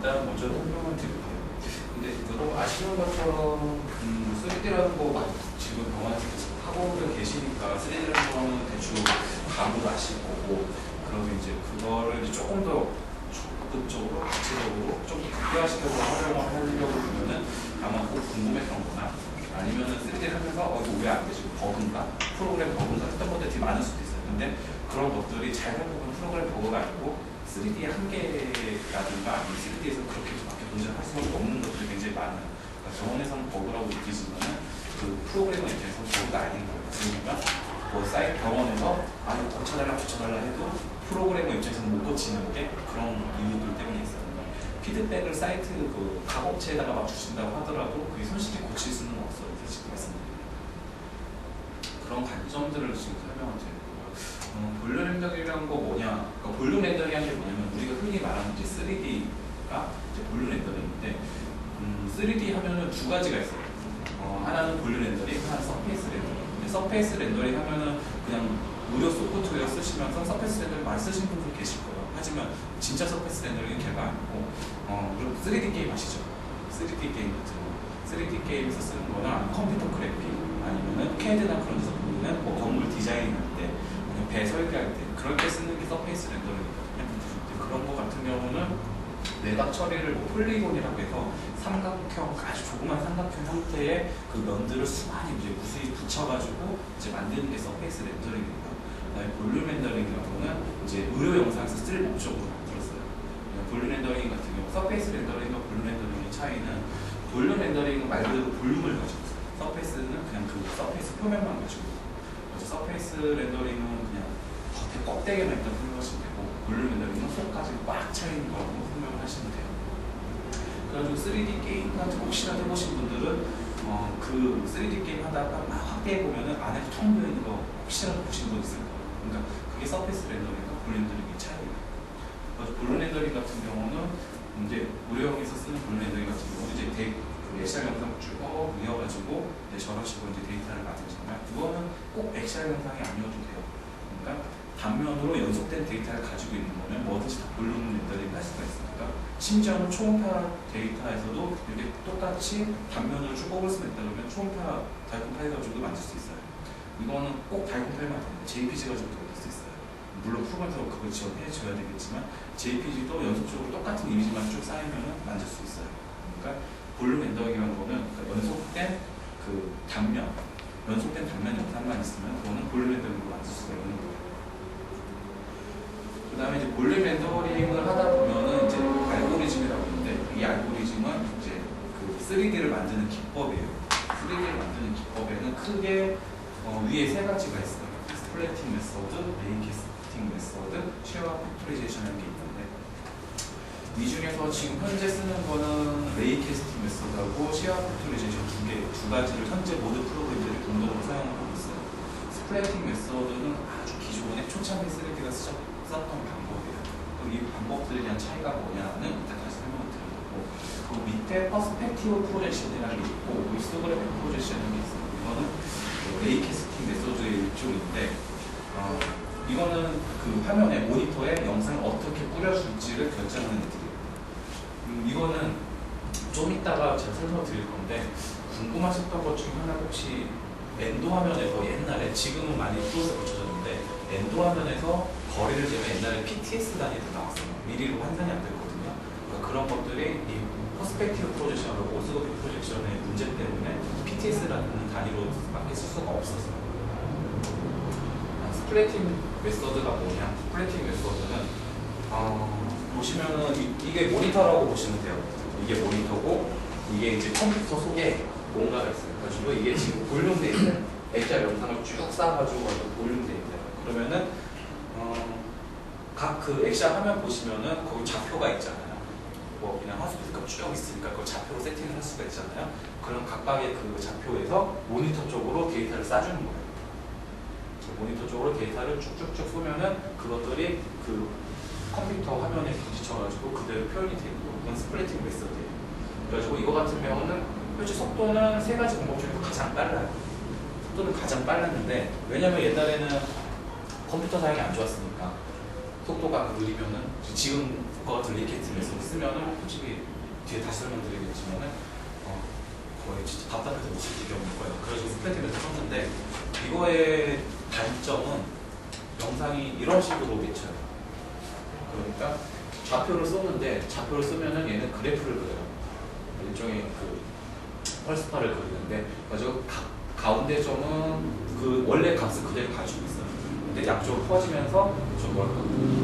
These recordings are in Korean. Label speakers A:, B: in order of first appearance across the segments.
A: 일단 먼저 설명을 드릴게요. 근데 여러분 아시는 것처럼 3D라는 거 지금 병원에서 하고 계시니까 3D라는 거는 대충 감으로 아실 거고, 그러면 이제 그거를 이제 조금 더 적극적으로, 구체적으로 좀 극대화시켜서 활용을 하려고 보면은 아마 꼭 궁금했던 거나 아니면은 3D를 하면서 이거 왜 안 되지? 버그인가? 프로그램 버그인가? 했던 것들이 되게 많을 수도 있어요. 근데 그런 것들이 잘 해보면 프로그램 버그가 아니고 3D의 한계라든가 아니면 3D에서 그렇게밖에 도전할 수밖에 없는 것들이 굉장히 많아요. 그러니까 병원에서는 버그라고 느끼지만은 그 프로그래머 입장에서 버그가 아닌 거예요. 그러니까 뭐 사이트 병원에서 이거 고쳐달라 해도 프로그래머 입장에서는 못 고치는 게 그런 이유들 때문에 있어요. 피드백을 사이트 그 작업체에다가 막 주신다고 하더라도 그게 손쉽게 고칠 수는 없어요. 솔직히 말씀드리면. 그런 관점들을 지금 설명을 드리고요. 볼륨 렌더링이라는 거 뭐냐? 그러니까 볼륨 렌더링이라는 게 뭐냐면 우리가 흔히 말하는 이제 3D가 이제 볼륨 렌더링인데 3D 하면은 두 가지가 있어요. 하나는 볼륨 렌더링, 하나는 서페이스 렌더링. 근데 서페이스 렌더링 하면은 그냥 무료 소프트웨어 쓰시면서 서페이스 렌더링 많이 쓰시는 분들 계실 거예요. 하지만 진짜 서페이스 렌더링은 걔가 아니고 그리고 3D 게임 아시죠? 3D 게임 같은 거. 3D 게임에서 쓰는 거나 컴퓨터 그래픽 아니면은 CAD나 그런 데서 보면은 뭐 건물 디자인할 때 배 설계할 때 그럴 때 쓰는 게 서페이스 렌더링이거든요. 그런 거 같은 경우는 내각 처리를 뭐 폴리곤이라고 해서 삼각형, 아주 조그만 삼각형 형태의 그 면들을 수많이 이제 무수히 붙여가지고 이제 만드는 게 서페이스 렌더링이고요. 그다음에 볼륨 렌더링이라고는 이제 의료 영상에서 쓸 목적으로 만들었어요. 볼륨 렌더링 같은 경우 서페이스 렌더링과 볼륨 렌더링의 차이는 볼륨 렌더링은 말 그대로 볼륨을 가지고 있어요. 서페이스는 그냥 그 서페이스 표면만 가지고 있어요. 그래서 서페이스 렌더링은 그냥 겉에 껍데기만 일단 설명하시면 되고, 볼륨 렌더링은 속까지 꽉 차있는 거라고 설명을 하시면 돼요. 그래가지고 3D 게임 같은 거 혹시나 해보신 분들은 그 3D 게임 하다가 막 확대해보면은 안에 텅 비어있는 거 혹시라도 보신 분 있을 거예요. 그러니까 그게 서페이스 렌더링과 볼륨 렌더링의 차이예요. 그래서 볼륨 렌더링 같은 경우는 이제 무료형에서 쓰는 볼륨 렌더링 같은 경우는 이제 엑셀 영상 쭉 이어가지고 저런 식으로 이제 데이터를 만들잖아요. 그거는 꼭 엑셀 영상이 아니어도 돼요. 그러니까 단면으로 연속된 데이터를 가지고 있는 거면 뭐든지 다 볼륨 렌더링 할 수가 있으니까, 심지어는 초음파 데이터에서도 이렇게 똑같이 단면으로 쭉 뽑을 수가 있다 그러면 초음파 달콤 파일 가지고도 만들 수 있어요. 이거는 꼭 달콤 파일만 되는데 JPG 가지고도 만들 수 있어요. 물론 프로그램에서 그걸 지원해줘야 되겠지만 JPG도 연속적으로 똑같은 이미지만 쭉 쌓이면 만들 수 있어요. 그러니까 볼륨 렌더링이라는 거는 그러니까 연속된 그 단면, 연속된 단면 영상만 있으면 그거는 볼륨 렌더링으로 만들 수가 있는 거예요. 그 다음에 이제 볼륨 렌더링을 하다 보면은 이제 알고리즘이라고 있는데, 이 알고리즘은 이제 그 3D를 만드는 기법이에요. 3D를 만드는 기법에는 크게 위에 세 가지가 있어요. 스플래팅 메소드, 레이캐스팅 메소드, 쉐어 팩토리제이션이라는 게 있는데, 이 중에서 지금 현재 쓰는 거는 레이캐스팅 메소드하고 쉐어 팩토리제이션 두 가지를 현재 모든 프로그램들이 공동으로 사용하고 있어요. 스플래팅 메소드는 아주 기존의 초창기 3D가 썼던 방법이에요. 그럼 이 방법들에 대한 차이가 뭐냐는 일단 다시 설명을 드릴 거고, 그 밑에 퍼스펙티브 프로젝션이라는 게 있고 히스토그래픽 프로젝션이라는 게 있어요. 이거는 레이캐스팅 메소드의 일종인데, 이거는 그 화면에 모니터에 영상을 어떻게 뿌려줄지를 결정하는 애들이에요. 이거는 좀 이따가 제가 설명을 드릴 건데, 궁금하셨던 것 중에 하나 혹시 엔도 화면에서 옛날에, 지금은 많이 프로세서 고쳐졌는데 엔도 화면에서 거리를 재면 옛날에 PTS 단위로 나왔어요. 미리로 환산이 안 되거든요. 그러니까 그런 것들이 이 퍼스펙티브 프로젝션하고 오스코픽 프로젝션의 문제 때문에 PTS라는 단위로 밖에 쓸 수가 없었어요. 스플래팅 메소드가 뭐냐? 스플래팅 메소드는 보시면은 이게 모니터라고 보시면 돼요. 이게 모니터고 이게 이제 컴퓨터 속에 뭔가가 있어요. 그래가지고 이게 지금 볼륨 데이터, 엑셀 영상을 쭉 쌓아가지고 볼륨 데이터예요. 그러면은 각 그 엑셀 화면 보시면은 거기 좌표가 있잖아요. 뭐 그냥 하수비값 쭉 있으니까 그걸 좌표로 세팅을 할 수가 있잖아요. 그럼 각각의 그 좌표에서 모니터 쪽으로 데이터를 싸주는 거예요. 모니터 쪽으로 데이터를 쭉쭉쭉 쏘면은 그것들이 그 컴퓨터 화면에 부딪혀가지고 그대로 표현이 되는 거. 그건 스플래팅 메소드예요. 그래가지고 이거 같은 경우는 표시 속도는 세 가지 방법 중에서 가장 빨라요. 속도는 가장 빨랐는데, 왜냐면 옛날에는 컴퓨터 사양이 안 좋았으니까 속도가 느리면은 지금 거 같은 레이캐스팅에서 쓰면은 솔직히 뒤에 다시 설명드리겠지만은 거의 진짜 답답해서 못 쓸 경우일 거예요. 그래서 스프레드에서 썼는데 이거의 단점은 영상이 이런 식으로 비쳐요. 그러니까 좌표를 쏘는데 좌표를 쓰면은 얘는 그래프를 그려요. 일종의 그 펄스파를 그리는데 그래서 가운데 점은 그 원래 값을 그대로 가지고 있어요. 근데 양쪽으로 퍼지면서 좀 뭐랄까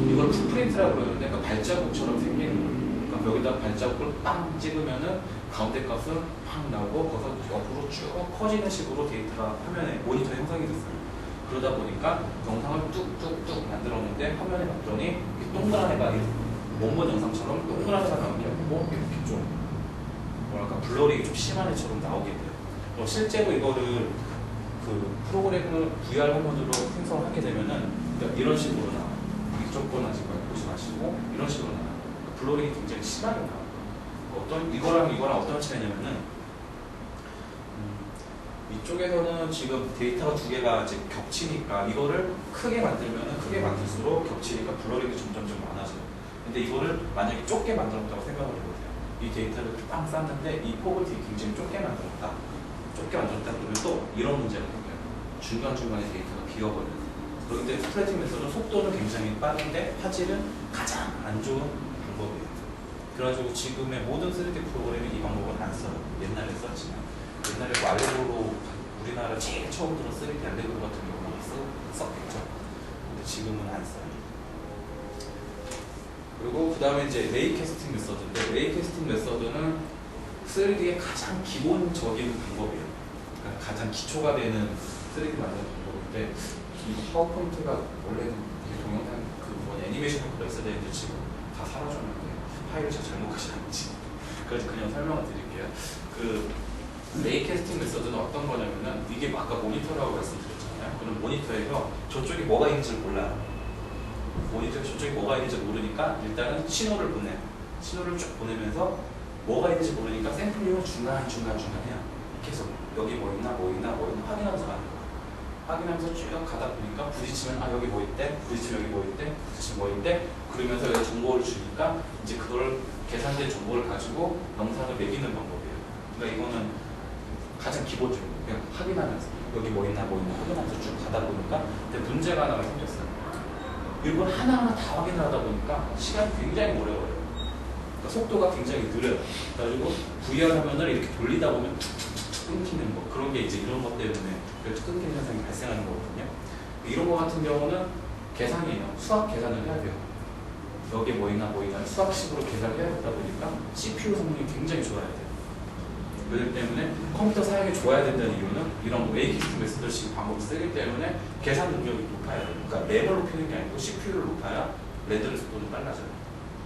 A: 이걸 풋프린트라고 그러는데 그러니까 발자국처럼 생기는 거예요. 그러니까 여기다 발자국을 빵 찍으면은 가운데 값은 팍 나오고 거기서 옆으로 쭉 퍼지는 식으로 데이터가 화면에 모니터에 형성이 됐어요. 그러다 보니까 영상을 뚝뚝뚝 만들었는데 화면에 봤더니 동그란 애가 원본 영상처럼 동그란 애가 나오는 게 아니고 이렇게 좀 뭐랄까 블러링이 좀 심한 애처럼 나오게 돼요. 실제로 이거를 그 프로그램을 VR 화면으로 생성하게 되면은 이런 식으로 나와요. 이쪽 건 아직 보지 마시고 이런 식으로 나와요. 블러링이 굉장히 심하게 나와요. 이거랑 어떤 차이냐면은 이쪽에서는 지금 데이터가 두 개가 이제 겹치니까 이거를 크게 만들면은 크게 만들수록 겹치니까 블러링이 점점 많아져요. 근데 이거를 만약에 좁게 만들었다고 생각을 해보세요. 이 데이터를 빵 쌌는데 이 폭을 되게 굉장히 좁게 만들었다. 그러면 또 이런 문제가 생겨요. 중간중간에 데이터가 비어버려요. 그런데 스프레딩에서는 속도는 굉장히 빠른데 화질은 가장 안 좋은 방법이에요. 그래가지고 지금의 모든 3D 프로그램이 이 방법은 안 써요. 옛날에 썼지만 옛날에 뭐 알레그로 우리나라 제일 처음 들은 3D 알레그로 같은 경우는 썼겠죠. 근데 지금은 안 써요. 그리고 그 다음에 이제 레이캐스팅 메서드인데 레이캐스팅 메서드는 3D의 가장 기본적인 방법이에요. 그러니까 가장 기초가 되는 3D 만드는 방법인데 이 파워포인트가 원래는 동영상 애니메이션을 그렸어야 되는데 지금 다 사라졌는데 파일을 제가 잘못 가셨는지 그래서 그냥 설명을 드릴게요. 그 레이캐스팅 메서드는 어떤 거냐면은 이게 아까 모니터라고 말씀드렸잖아요. 그럼 모니터에서 저쪽에 뭐가 있는지 몰라요. 모니터에 저쪽에 뭐가 있는지 모르니까 일단은 신호를 쭉 보내면서 뭐가 있는지 모르니까 샘플링을 중간중간 해요. 계속 여기 뭐 있나 확인하면서 가는 거예요. 확인하면서 쭉 가다 보니까 부딪히면 여기 뭐 있대, 부딪히면 여기 뭐 있대, 부딪히면 뭐 있대 그러면서 여기 정보를 주니까 이제 그걸 계산된 정보를 가지고 영상을 매기는 방법이에요. 그러니까 이거는 가장 기본적으로 그냥 확인하면서 여기 뭐 있나 확인하면서 쭉 가다 보니까 근데 문제가 하나가 생겼어요. 이걸 하나하나 다 확인을 하다 보니까 시간이 굉장히 오래 걸려요. 그러니까 속도가 굉장히 느려요. 그래가지고 VR 화면을 이렇게 돌리다 보면 툭툭툭 끊기는 거 그런 게 이제 이런 것 때문에 끊기는 현상이 발생하는 거거든요. 이런 거 같은 경우는 계산이에요. 수학 계산을 해야 돼요. 여기에 뭐 있나 수학식으로 계산을 해야 되다 보니까 CPU 성능이 굉장히 좋아야 돼요. 그렇기 때문에 컴퓨터 사양이 좋아야 된다는 이유는 이런 레이캐스팅 메서드식 방법을 쓰기 때문에 계산 능력이 높아야 돼요. 그러니까 램을 높이는 게 아니고 CPU를 높아야 렌더링 속도는 빨라져요.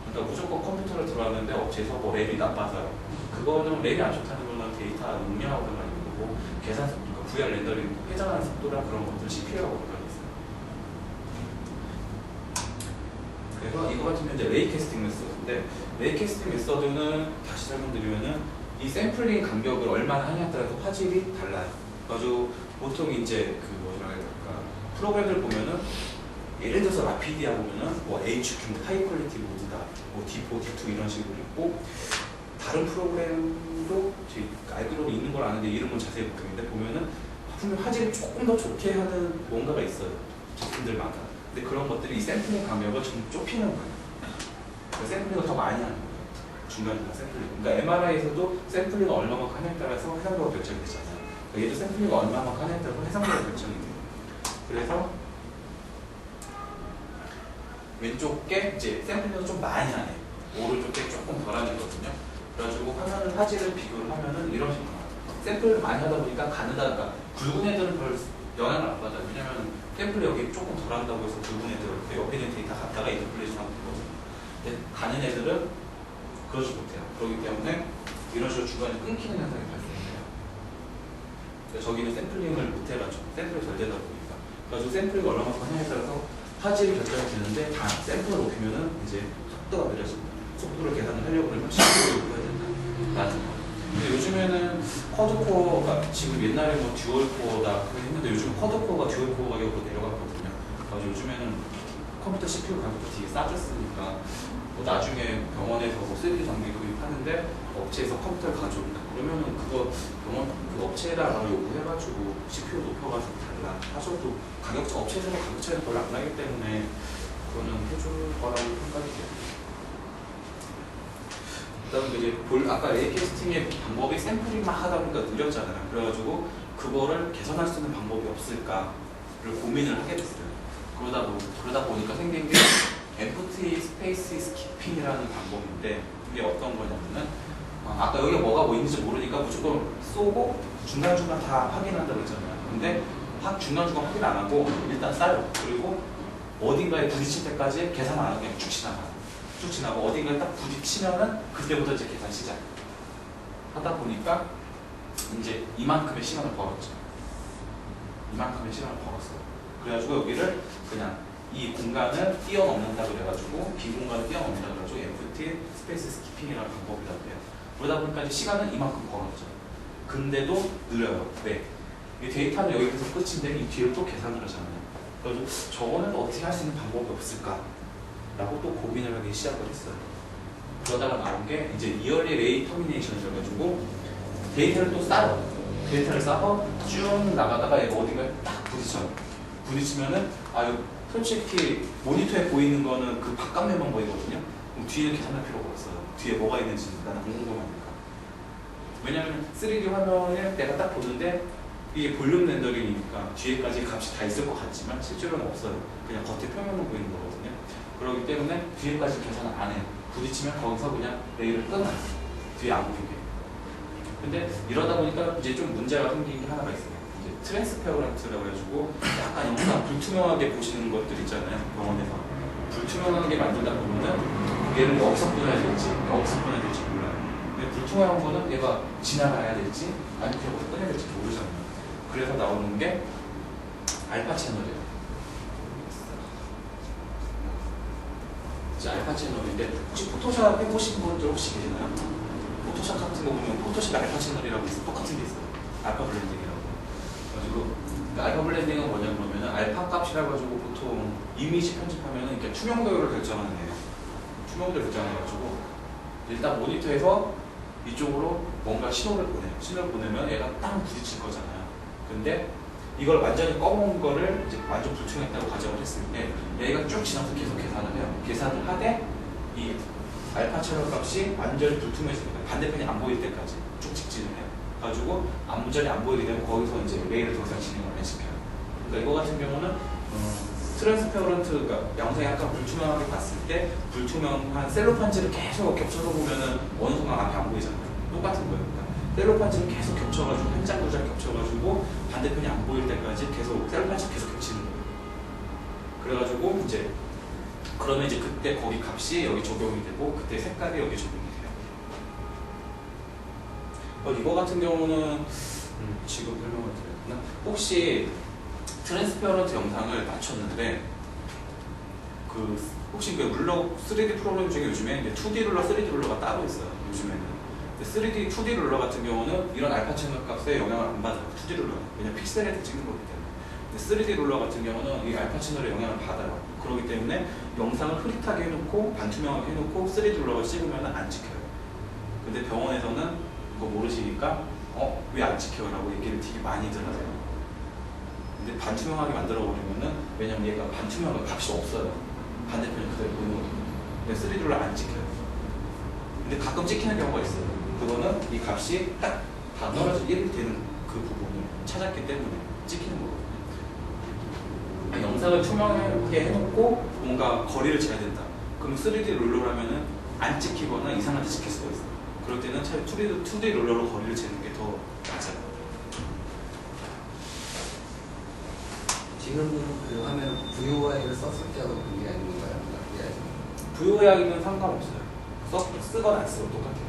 A: 그러니까 무조건 컴퓨터를 들어왔는데 업체에서 뭐 램이 나빠서요. 그거는 램이 안 좋다는 거는 데이터 응량하고 관련이 있는 거고 계산 속도, 그러니까 VR 렌더링 회전하는 속도랑 그런 것들 CPU하고 관련이 있어요. 그래서 이거 같은 경우는 이제 레이캐스팅 메서드인데 레이캐스팅 메서드는 다시 설명드리면은 이 샘플링 간격을 얼마나 하냐에 따라서 화질이 달라요. 그래서 보통 이제 그 뭐라 해야 될까 프로그램을 보면은 예를 들어서 라피디아 보면은 뭐 HQ, 하이 퀄리티 모드다, 뭐 D4, D2 이런 식으로 있고 다른 프로그램도 제 알고리즘이 있는 걸 아는데 이름은 자세히 모르겠는데 보면은 분명 화질이 조금 더 좋게 하는 뭔가가 있어요. 제품들마다. 근데 그런 것들이 이 샘플링 간격을 좀 좁히는 거예요. 그러니까 샘플링을 더 많이 하는 거예요. 중간중간 샘플링. 그러니까 MRI에서도 샘플링을 얼마만큼 하냐에 따라서 해상도가 결정이 되잖아요. 그러니까 얘도 샘플링을 얼마만큼 하냐에 따라서 해상도가 결정이 돼요. 그래서 왼쪽 게 이제 샘플링을 좀 많이 하네. 오른쪽 게 조금 덜 하는 거거든요. 그래가지고 화질을 비교를 하면은 이런 식으로 나와요. 샘플을 많이 하다 보니까 가느다가 굵은 애들은 별 영향을 안 받아요. 왜냐면 샘플이 여기 조금 덜 한다고 해서 굵은 애들 옆에 있는 데이터 갖다가 인터폴레이션 하면 되거든요. 근데 가는 애들은 그러지 못해요. 그렇기 때문에 이런 식으로 중간에 끊기는 현상이 발생해요. 저기는 샘플링을 못해가지고 샘플이 덜 되다 보니까 그래서 샘플링을 얼마만큼 하냐에 따라서 화질이 결정이 되는데 다 샘플을 높이면은 이제 속도가 느려집니다. 속도를 계산을 하려고 하면 CPU를 높여야 된다. 라는 거. 근데 요즘에는 쿼드코어가 지금 옛날에 뭐 듀얼코어다 했는데 요즘 쿼드코어가 듀얼코어 가격으로 내려갔거든요. 그래서 요즘에는 컴퓨터 CPU 가격도 되게 싸졌으니까 뭐 나중에 병원에서 뭐 3D 장비 구입하는데 업체에서 컴퓨터를 가져온다. 그러면은 그거 병원 그 업체에다가 요구해가지고 CPU 높여가지고 달라 하셔도 업체에서 가격 차이는 별로 안 나기 때문에 그거는 해줄 거라고 생각이 돼요. 그다음에 이제 아까 A 캐스팅의 방법이 샘플링 막 하다 보니까 느렸잖아요. 그래가지고 그거를 개선할 수 있는 방법이 없을까를 고민을 하게 됐어요. 그러다 보니까 생긴 게 Empty Space Skipping이라는 방법인데 이게 어떤 거냐면은 아까 여기가 뭐가 있는지 모르니까 무조건 쏘고 중간중간 다 확인한다고 했잖아요. 근데 중간중간 확인 안 하고 일단 쏴요. 그리고 어딘가에 부딪힐 때까지 계산 안 하고 그냥 쭉 지나고 어딘가에 딱 부딪히면은 그때부터 이제 계산 시작 하다 보니까 이제 이만큼의 시간을 벌었죠. 그래가지고 여기를 그냥 이 공간을 뛰어넘는다 그래가지고 비공간을 뛰어넘는다 그래가지고 Empty Space Skipping이라는 방법이라고 해요. 그러다 보니까 이제 시간은 이만큼 벌었죠. 근데도 느려요. 왜? 이 데이터는 여기서 끝인데 이 뒤를 또 계산을 하잖아요. 그래서 저거는 어떻게 할 수 있는 방법이 없을까? 라고 또 고민을 하기 시작을 했어요. 그러다가 나온 게 이제 Early Rate Termination이라 가지고 데이터를 또 쌓아요. 데이터를 쌓아서 쭉 나가다가 얘가 어딘가에 딱 부딪히면은 솔직히 모니터에 보이는 거는 그 바깥면만 보이거든요. 그럼 뒤에 계산할 필요가 없어요. 뒤에 뭐가 있는지 나는 안 궁금하니까. 왜냐면 3D 화면을 내가 딱 보는데 이게 볼륨 렌더링이니까 뒤에까지 값이 다 있을 것 같지만 실제로는 없어요. 그냥 겉에 표면만 보이는 거거든요. 그렇기 때문에 뒤에까지 계산을 안 해요. 부딪히면 거기서 그냥 레일을 끊어요. 뒤에 안 보이게. 근데 이러다 보니까 이제 좀 문제가 생긴 게 하나가 있어요. 이제 트랜스페어런트라고 해가지고 약간 영상 불투명하게 보시는 것들 있잖아요. 병원에서. 불투명하게 만들다 보면은 얘를 여기서 끊어야 될지 여기서 끊어야 될지 몰라요. 근데 불투명한 거는 얘가 지나가야 될지 아니면 여기서 끊어야 될지 모르잖아요. 그래서 나오는 게 알파 채널이에요. 알파 채널인데 혹시 포토샵 해보신 분들 혹시 계시나요? 포토샵 같은 거 보면 포토샵 알파 채널이라고 있어요. 똑같은 게 있어요. 알파 블렌딩이라고. 그래가지고 알파 블렌딩은 뭐냐 그러면은 알파 값이라고 가지고 보통 이미지 편집하면은 이렇게 투명도를 결정하는 애예요. 투명도를 결정해가지고 일단 모니터에서 이쪽으로 뭔가 신호를 보내요. 신호를 보내면 얘가 딱 부딪힐 거잖아요. 근데 이걸 완전히 검은 거를 이제 완전 불투명했다고 가정을 했을 때 얘가 쭉 지나서 계속 계산을 해요. 계산을 하되 이 알파 채널 값이 완전히 불투명해지니까 반대편이 안 보일 때까지 쭉 직진을 해요. 가지고 완전히 안 보이게 되면 거기서 이제 레일을 더 이상 진행을 안 시켜요. 그러니까 이거 같은 경우는 트랜스페어런트가 영상이 약간 불투명하게 봤을 때 불투명한 셀로판지를 계속 겹쳐서 보면은 어느 순간 앞이 안 보이잖아요. 똑같은 거예요. 그러니까 셀로판지를 계속 겹쳐가지고 한 장 두 장 겹쳐가지고 반대편이 안 보일 때까지 계속 셀로판지 계속 겹치는 거예요. 그래가지고 이제 그러면 이제 그때 거기 값이 여기 적용이 되고 그때 색깔이 여기 적용이 돼요. 이거 같은 경우는 지금 설명을 드렸구나. 혹시 트랜스페어런트 영상을 맞췄는데 혹시 그 룰러 3D 프로그램 중에 요즘에 이제 2D 룰러, 3D 룰러가 따로 있어요. 요즘에는. 2D 룰러 같은 경우는 이런 알파 채널 값에 영향을 안 받아요. 2D 룰러는. 왜냐면 픽셀에서 찍는 거기 때문에. 근데 3D 룰러 같은 경우는 이 알파 채널에 영향을 받아요. 그렇기 때문에 영상을 흐릿하게 해놓고 반투명하게 해놓고 3D 룰러가 찍으면 안 찍혀요. 근데 병원에서는 그거 모르시니까 왜 안 찍혀요? 라고 얘기를 되게 많이들 하세요. 근데 반투명하게 만들어버리면은 왜냐면 얘가 반투명한 값이 없어요. 반대편이 그대로 보이는 거거든요. 근데 3D 룰러 안 찍혀요. 근데 가끔 찍히는 경우가 있어요. 그거는 이 값이 딱 다 떨어져 1이 되는 그 부분을 찾았기 때문에 찍히는 거거든요. 영상을 투명하게 해놓고 뭔가 거리를 재야 된다. 그럼 3D 룰러라면은 안 찍히거나 이상한 데 찍힐 수가 있어요. 그럴 때는 차라리 2D 룰러로 거리를 재는 게 더 맞아요.
B: 지금 그 화면 VOI를 썼을 때하고 그게 아닌 건가요?
A: VOI는 상관없어요. 쓰거나 안 쓰고 똑같아요.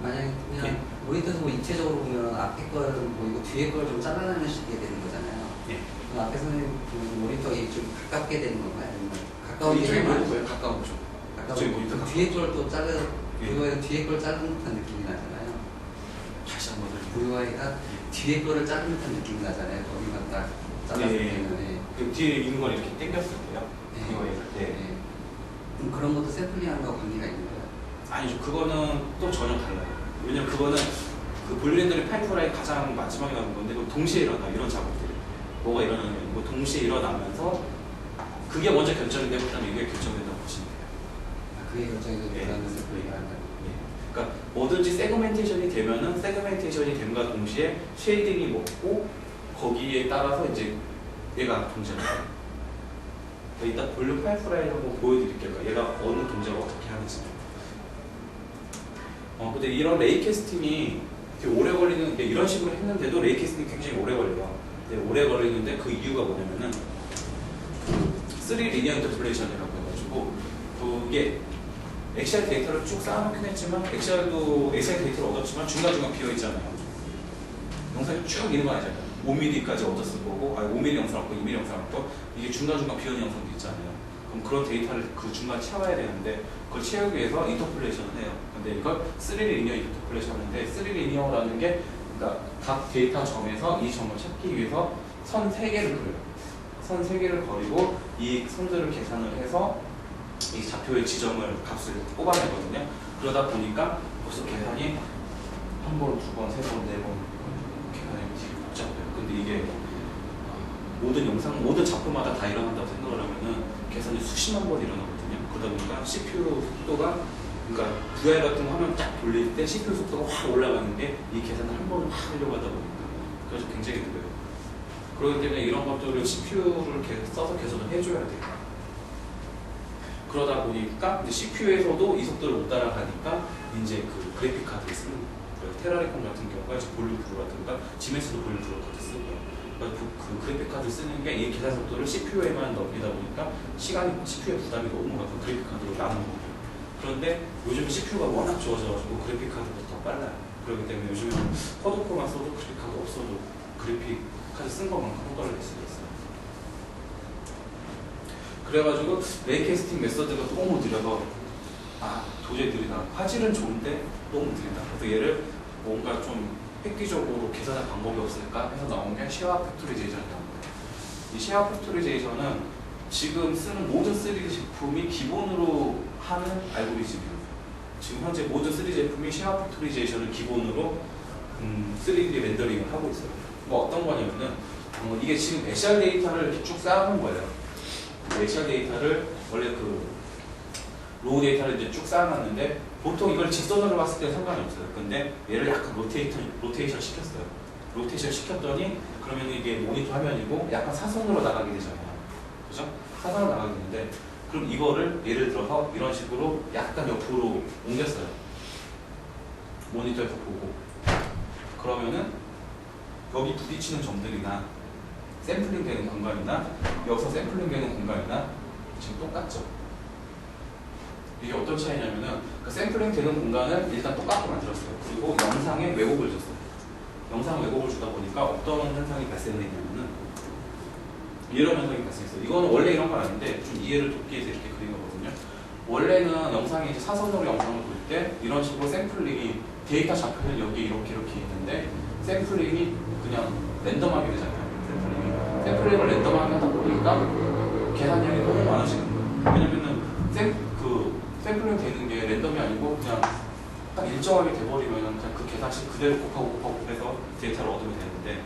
B: 만약에 그냥 모니터에서 뭐 입체적으로 보면 앞에 걸 보이고 뒤에 걸 좀 잘라내시게 되는 거잖아요.
A: 예.
B: 그럼 앞에서는 그 모니터에 좀 가깝게 되는 건가요? 아니면 가까운 게
A: 모니터예요? 가까운 거죠.
B: 가까운 뒤에 걸 또 VOI가 뒤에 걸 자르는 듯한 느낌이 나잖아요.
A: 다시 한번
B: VOI가 뒤에 거를 자르는 듯한 느낌이 나잖아요. 거기만 딱 잘랐을
A: 네.
B: 때는. 네.
A: 그 뒤에 있는 걸 이렇게 당겼을 때요.
B: 네.
A: 이거예요. 네.
B: 네. 그럼 그런 것도 샘플링하는 거 관계가 있는 거예요?
A: 아니죠. 그거는 또 전혀 달라요. 왜냐면 그거는 그 볼리엔더리 파이프라인 가장 마지막에 나오는 건데 그 동시에 일어나 이런 작업들이 뭐가 일어나냐면 뭐 동시에 일어나면서 그게 먼저 결정이 되고 그다음에 이게 결정된다고 보시면 돼요.
B: 아, 그게 결정해서
A: 네.
B: 그런 샘플링을 한다.
A: 예. 그러니까 뭐든지 세그멘테이션이 되면은 세그멘테이션이 됨과 동시에 쉐이딩이 먹고 거기에 따라서 이제 얘가 동작을 해요. 그러니까 이따 볼륨 파이프라인 한번 보여드릴게요. 그러니까 얘가 어느 동작을 어떻게 하는지. 근데 이런 레이 캐스팅이 되게 오래 걸리는 게 이런 식으로 했는데도 레이 캐스팅이 굉장히 오래 걸려요. 근데 오래 걸리는데 그 이유가 뭐냐면은 3 리니어 인터폴레이션이라고 해가지고 그게 엑셀 데이터를 쭉 쌓아놓긴 했지만 엑셀 데이터를 얻었지만 중간중간 비어있잖아요. 영상이 쭉 있는 거 아니잖아요. 5mm까지 얻었을 거고 5mm 영상 없고 2mm 영상 없고 이게 중간중간 비어있는 영상도 있잖아요. 그럼 그런 데이터를 그 중간 채워야 되는데 그걸 채우기 위해서 인터폴레이션을 해요. 근데 이걸 3 리니어 인터폴레이션 하는데 3 리니어라는 게 그러니까 각 데이터 점에서 이 점을 찾기 위해서 선 3개를 그려요. 선 3개를 그리고 이 선들을 계산을 해서 이 좌표의 지점을 값을 뽑아내거든요. 그러다 보니까 벌써 계산이 한 번, 두 번, 세 번, 네 번 계산이 되게 복잡해요. 근데 이게 모든 영상, 모든 작품마다 다 일어난다고 생각을 하면은 계산이 수십만 번 일어나거든요. 그러다 보니까 CPU 속도가 그러니까 VR 같은 거 화면 딱 돌릴 때 CPU 속도가 확 올라가는 게 이 계산을 한 번에 확 하려고 하다 보니까 그래서 굉장히 느려요. 그렇기 때문에 이런 것들을 CPU를 써서 개선을 해줘야 돼요. 그러다 보니까 이제 CPU에서도 이 속도를 못 따라가니까 이제 그 그래픽 카드를 쓰는 거예요. 테라리콘 같은 경우가 이제 볼륨 프로 같은가 지메스도 볼륨 프로 카드 쓰고요. 그러니까 그 그래픽 카드 쓰는 게 이 계산 속도를 CPU에만 넘기다 보니까 CPU의 부담이 너무 가서 그래픽 카드로 남은 거예요. 그런데 요즘 CPU가 워낙 좋아져가지고 그래픽 카드가 더 빨라요. 그렇기 때문에 요즘은 쿼드코만 써도 그래픽 카드 없어도 그래픽 카드 쓴 것만큼 효과를 낼 수가 있어요. 그래가지고 레이 캐스팅 메서드가 너무 느려서 도저히 느리다. 화질은 좋은데 너무 느리다. 그래서 얘를 뭔가 좀 획기적으로 계산할 방법이 없을까 해서 나온 게 쉐어 팩토리제이션이라는 거예요. 이 쉐어 팩토리제이션은 지금 쓰는 모든 3D 제품이 기본으로 하는 알고리즘이에요. 지금 현재 모든 3D 제품이 쉐어 팩토리제이션을 기본으로 3D 렌더링을 하고 있어요. 뭐 어떤 거냐면은 이게 지금 XR 데이터를 이렇게 쭉 쌓아놓은 거예요. XR 데이터를 원래 그 로우 데이터를 이제 쭉 쌓아놨는데 보통 이걸 직선으로 봤을 때 상관이 없어요. 근데 얘를 약간 로테이션 시켰어요. 로테이션 시켰더니 그러면 이게 모니터 화면이고 약간 사선으로 나가게 되잖아요. 그죠? 사선으로 나가게 되는데 그럼 이거를 예를 들어서 이런 식으로 약간 옆으로 옮겼어요. 모니터에서 보고 그러면은 여기 부딪히는 점들이나 샘플링 되는 공간이나 여기서 샘플링 되는 공간이나 지금 똑같죠. 이게 어떤 차이냐면은 그 샘플링 되는 공간을 일단 똑같게 만들었어요. 그리고 영상에 왜곡을 줬어요. 영상 왜곡을 주다 보니까 어떤 현상이 발생했냐면은 이런 현상이 발생했어요. 이거는 원래 이런 건 아닌데 좀 이해를 돕기 위해서 이렇게 그린 거거든요. 원래는 영상이 이제 사선으로 영상을 볼 때 이런 식으로 샘플링이 데이터 좌표는 여기 이렇게 있는데 샘플링이 그냥 랜덤하게 되잖아요. 샘플링을 랜덤하게 하다 보니까 계산량이 너무 많아지는 거예요. 왜냐면은 샘플링 되는 게 랜덤이 아니고 그냥 딱 일정하게 돼버리면 그냥 그 계산식 그대로 곱하고 해서 데이터를 얻으면 되는데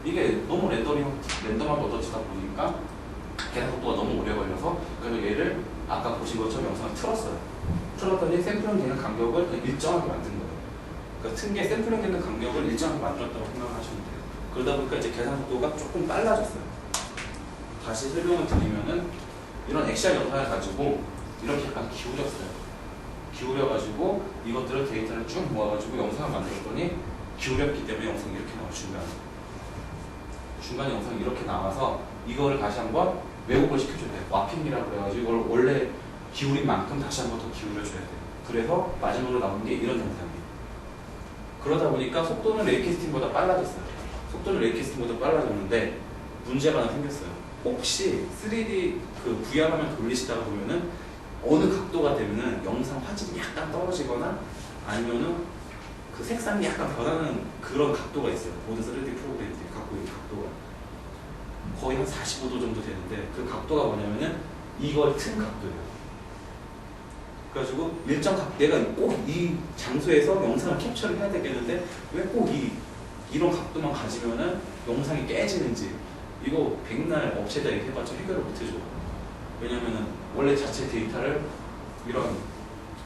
A: 이게 너무 랜덤하게 얻어지다 보니까 계산 속도가 너무 오래 걸려서 그래서 얘를 아까 보신 것처럼 영상을 틀었어요. 틀었더니 샘플링 되는 간격을 그냥 일정하게 만든 거예요. 그러니까 튼 게 샘플링 되는 간격을 일정하게 만들었다고 생각하시면 돼요. 그러다 보니까 이제 계산 속도가 조금 빨라졌어요. 다시 설명을 드리면은 이런 XR 영상을 가지고 이렇게 약간 기울였어요. 기울여가지고 이것들을 데이터를 쭉 모아가지고 영상을 만들었더니 기울였기 때문에 영상이 이렇게 나와요. 중간에 영상이 이렇게 나와서 이거를 다시 한번 왜곡을 시켜줘야 돼요. 와핑이라고 그래가지고 이걸 원래 기울인 만큼 다시 한번 더 기울여줘야 돼요. 그래서 마지막으로 나온 게 이런 영상이에요. 그러다 보니까 속도는 레이캐스팅보다 빨라졌어요. 속도는 레이캐스팅보다 빨라졌는데 문제가 하나 생겼어요. 혹시 3D 그 VR 화면 돌리시다가 보면은 어느 각도가 되면은 영상 화질이 약간 떨어지거나 아니면은 그 색상이 약간 변하는 그런 각도가 있어요. 모든 3D 프로그램들이 갖고 있는 각도가.
C: 거의 한 45도 정도 되는데 그 각도가 뭐냐면은 이걸 튼 각도예요. 그래가지고 일정 내가 꼭 이 장소에서 영상을 캡처를 해야 되겠는데 왜 꼭 이런 각도만 가지면은 영상이 깨지는지 이거 백날 업체에다 얘기해봤자 해결을 못해줘. 왜냐면은 원래 자체 데이터를 이런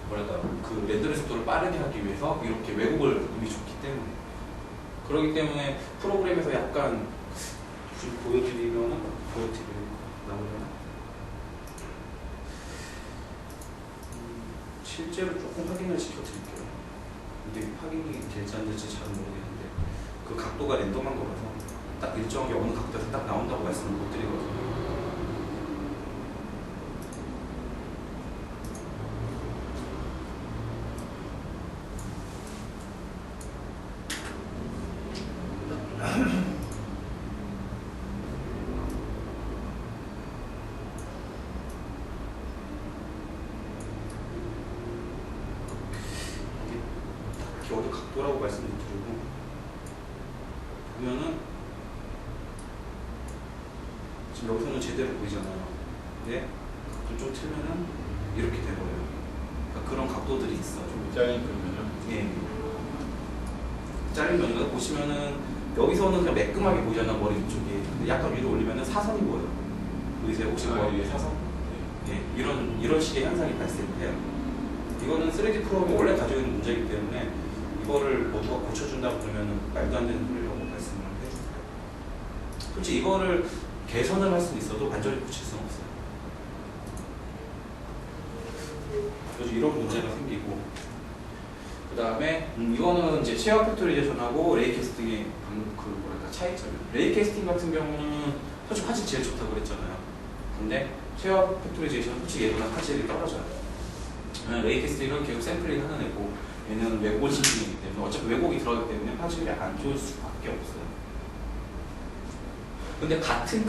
C: 뭐랄까 그 렌더링 속도를 빠르게 하기 위해서 이렇게 왜곡을 이미 줬기 때문에 그렇기 때문에 프로그램에서 약간 보여드리면은 나오려나? 실제로 조금 확인을 시켜드릴게요. 근데 확인이 될지 안 될지 잘 모르겠는데 그 각도가 랜덤한 거라서 딱 일정하게 어느 각도에서 딱 나온다고 말씀을 못 드리거든요. 어디 각도라고 말씀을 드리고 보면은 지금 여기서는 제대로 보이잖아요. 근데 각도 좀 틀면은 이렇게 돼버려요. 그러니까 그런 각도들이 있어. 좀
D: 짜인 그러면요?
C: 예. 잘린 면가 보시면은 여기서는 그냥 매끈하게 보이잖아 머리 위쪽이. 근데 약간 위로 올리면은 사선이 보여요. 보이세요? 혹시 머리 위에 사선? 예. 이런 식의 현상이 발생돼요. 이거는 3D 프로그램이 원래 가지고 있는 문제이기 때문에 이거를 뭐 누가 고쳐준다고 그러면 말도 안 되는 소리라고 말씀을 해주세요. 솔직히 이거를 개선을 할 수는 있어도 완전히 고칠 수는 없어요. 그래서 이런 문제가 생기고 그 다음에 이거는 이제 쉐어 팩토리제이션하고 레이 캐스팅의 그 뭐랄까 차이점이에요. 레이 캐스팅 같은 경우는 솔직히 화질 제일 좋다고 그랬잖아요. 근데 쉐어 팩토리제이션은 솔직히 얘보다 화질이 떨어져요. 레이 캐스팅은 계속 샘플링 하는 애고 얘는 왜곡 심층이기 때문에 어차피 왜곡이 들어가기 때문에 화질이 안 좋을 수밖에 없어요. 근데 같은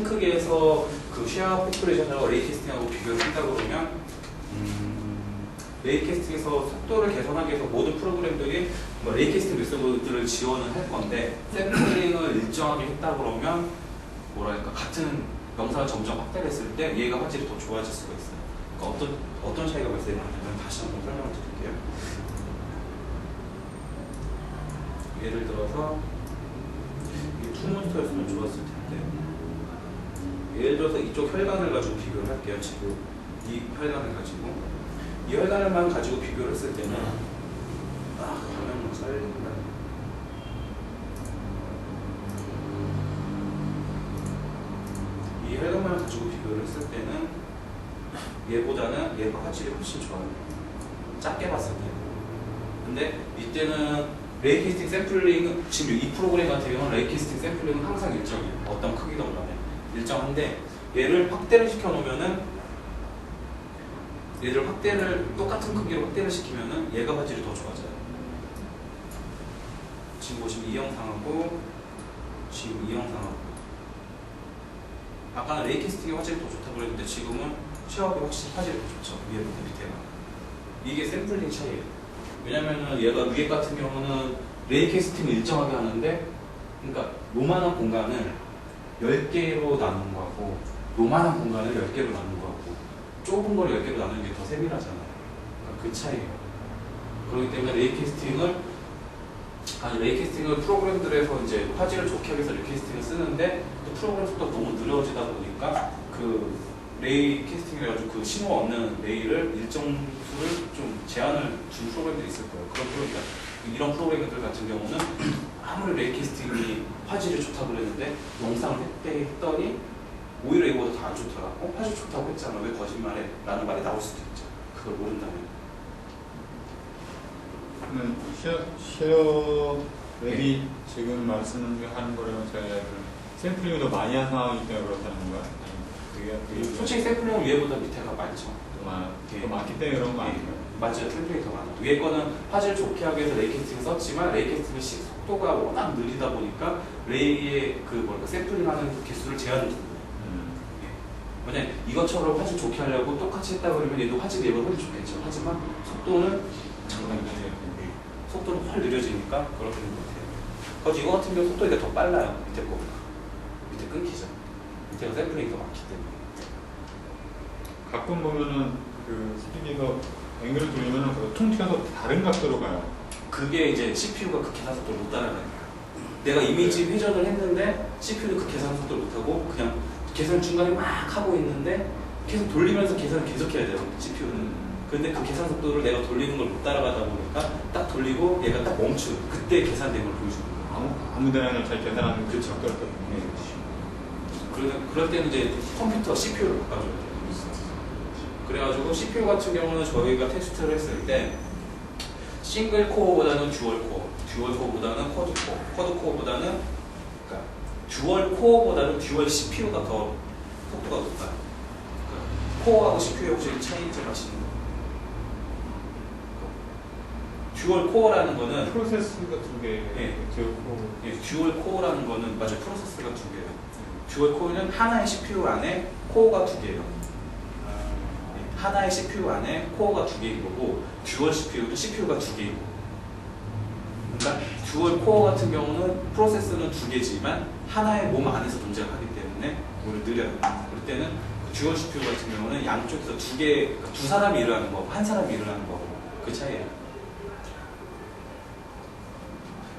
C: 크기에서 그 쉐어 팩토리제이션하고 레이 캐스팅하고 비교를 한다고 그러면 레이 캐스팅에서 속도를 개선하기 위해서 모든 프로그램들이 뭐 레이 캐스팅 메소드들을 지원을 할 건데 샘플링을 일정하게 했다 그러면 뭐랄까 같은 영상을 점점 확대를 했을 때 얘가 화질이 더 좋아질 수가 있어요. 그러니까 어떤 차이가 발생하냐면 다시 한번 설명을 드릴게요. 예를 들어서 이게 투몬스터였으면 좋았을 텐데 예를 들어서 이쪽 혈관을 가지고 비교를 할게요. 지금 이 혈관을 가지고 이 혈관을만 가지고 비교를 했을 때는 화면을 살린다. 이 혈관만 가지고 비교를 했을 때는 얘보다는 얘가 화질이 훨씬 좋아요. 작게 봤을 때. 근데 이때는 레이캐스팅 샘플링은 지금 이 프로그램 같은 경우는 레이캐스팅 샘플링은 항상 일정해요. 어떤 크기든 간에 일정한데 얘를 확대를 시켜 놓으면은 얘를 똑같은 크기로 확대를 시키면은 얘가 화질이 더 좋아져요. 지금 보시면 이 영상하고 지금 이 영상하고 아까는 레이캐스팅이 화질이 더 좋다고 그랬는데 지금은 쉐어업이 확실히 화질이 더 좋죠. 위에부터 밑에가. 이게 샘플링 차이예요. 왜냐면은 얘가 위에 같은 경우는 레이캐스팅을 일정하게 하는데 그러니까 요만한 공간을 10개로 나눈 거하고 요만한 공간을 10개로 나눈 거하고 좁은 걸 10개로 나누는 게 더 세밀하잖아요. 그러니까 그 차이예요. 그렇기 때문에 레이캐스팅을 프로그램들에서 이제 화질을 좋게 하기 위해서 레이캐스팅을 쓰는데 그 프로그램 속도가 너무 느려지다 보니까 그 레이 캐스팅을 해가지고 그 신호 없는 레이를 일정 수를 좀 제한을 준 프로그램들이 있을 거예요. 그런 프로그램, 이런 프로그램들 같은 경우는 아무리 레이 캐스팅이 화질이 좋다고 그랬는데 영상을 획배했더니 오히려 이거보다 더 안 좋더라. 화질 좋다고 했잖아. 왜 거짓말해? 라는 말이 나올 수도 있죠. 그걸 모른다면.
D: 쉐어 웹이 지금 말씀하는 거라면 제가 샘플링을 더 많이 한 상황이기 때문에 그렇다는 건가요?
C: 솔직히 샘플링은 위에보다 밑에가 많죠.
D: 더 많기 때문에 그런 거 아니에요?
C: 맞아요. 샘플링이 더 많아요. 위에 거는 화질을 좋게 하기 위해서 레이캐스팅을 썼지만 레이캐스팅의 속도가 워낙 느리다 보니까 레이의 샘플링 하는 개수를 제한을 줍니다. 만약 이것처럼 화질 좋게 하려고 똑같이 했다 그러면 얘도 화질이 얘보다 훨씬 좋겠죠. 하지만 속도는 장난이 못해요. 속도는 훨 느려지니까 그렇게 되는 것 같아요. 그래서 이거 같은 경우 속도가 더 빨라요. 밑에 거보다. 밑에 끊기죠. 밑에가 샘플링이 더 많기 때문에.
D: 가끔 보면은 그 3D가 앵글을 돌리면은 퉁 튀어서 다른 각도로 가요.
C: 그게 이제 CPU가 그 계산 속도를 못 따라가는 거야. 내가 이미지 회전을 했는데 CPU도 그 계산 속도를 못하고 그냥 계산 중간에 막 하고 있는데 계속 돌리면서 계산을 계속해야 돼요, CPU는. 근데 그 계산 속도를 내가 돌리는 걸 못 따라가다 보니까 딱 돌리고 얘가 딱 멈추고 그때 계산된 걸 보여주는 거예요.
D: 아무데나 그냥 잘 계산하는 그
C: 그렇죠.
D: 각도를 또.
C: 그럴 때는 이제 컴퓨터 CPU를 바꿔줘야 돼요. 그래가지고 CPU 같은 경우는 저희가 테스트를 했을 때 싱글 코어보다는 듀얼 코어, 듀얼 코어보다는 쿼드 코어, 쿼드 코어보다는 그러니까 듀얼 코어보다는 듀얼 CPU가 더 속도가 높다. 그러니까 코어하고 CPU의 혹시 차이점 아시는 거? 듀얼 코어라는 거는
D: 프로세스가 두 개.
C: 예.
D: 듀얼
C: 듀얼 코어라는 거는 맞아요. 프로세스가 두 개예요. 듀얼 코어는 하나의 CPU 안에 코어가 두 개예요. 하나의 CPU 안에 코어가 두 개인 거고 듀얼 CPU도 CPU가 두 개이고 그러니까 듀얼 코어 같은 경우는 프로세스는 두 개지만 하나의 몸 안에서 동작을 하기 때문에 오히려 느려요. 그럴 때는 듀얼 CPU 같은 경우는 양쪽에서 그러니까 두 사람이 일을 하는 거고 한 사람이 일을 하는 거고 그 차이예요.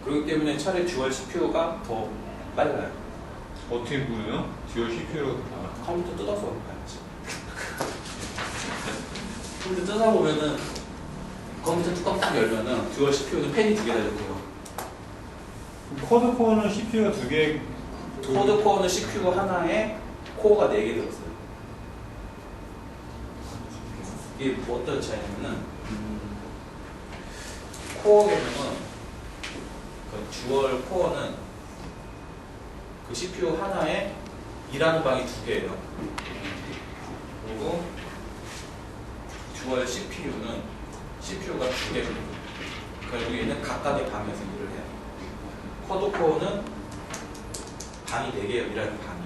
C: 그렇기 때문에 차라리 듀얼 CPU가 더 빨라요.
D: 어떻게 보여요? 듀얼 CPU로
C: 컴퓨터 뜯어서 봐야지. 컴퓨터 뜯어보면은 컴퓨터 뚜껑 딱 열면은 듀얼 CPU는 펜이 두 개 달렸고요.
D: 쿼드 코어는 CPU가 두 개.
C: 쿼드 코어는 CPU 하나에 코어가 4개 들었어요. 이게 뭐 어떤 차이냐면은 코어 개념은 그 듀얼 코어는 그 CPU 하나에 일하는 방이 두 개예요. 그리고 듀얼 CPU는 CPU가 두 개입니다. 그러니까 여기는 각각의 방에서 일을 해요. 쿼드 코어는 방이 4개예요. 일하는 방이.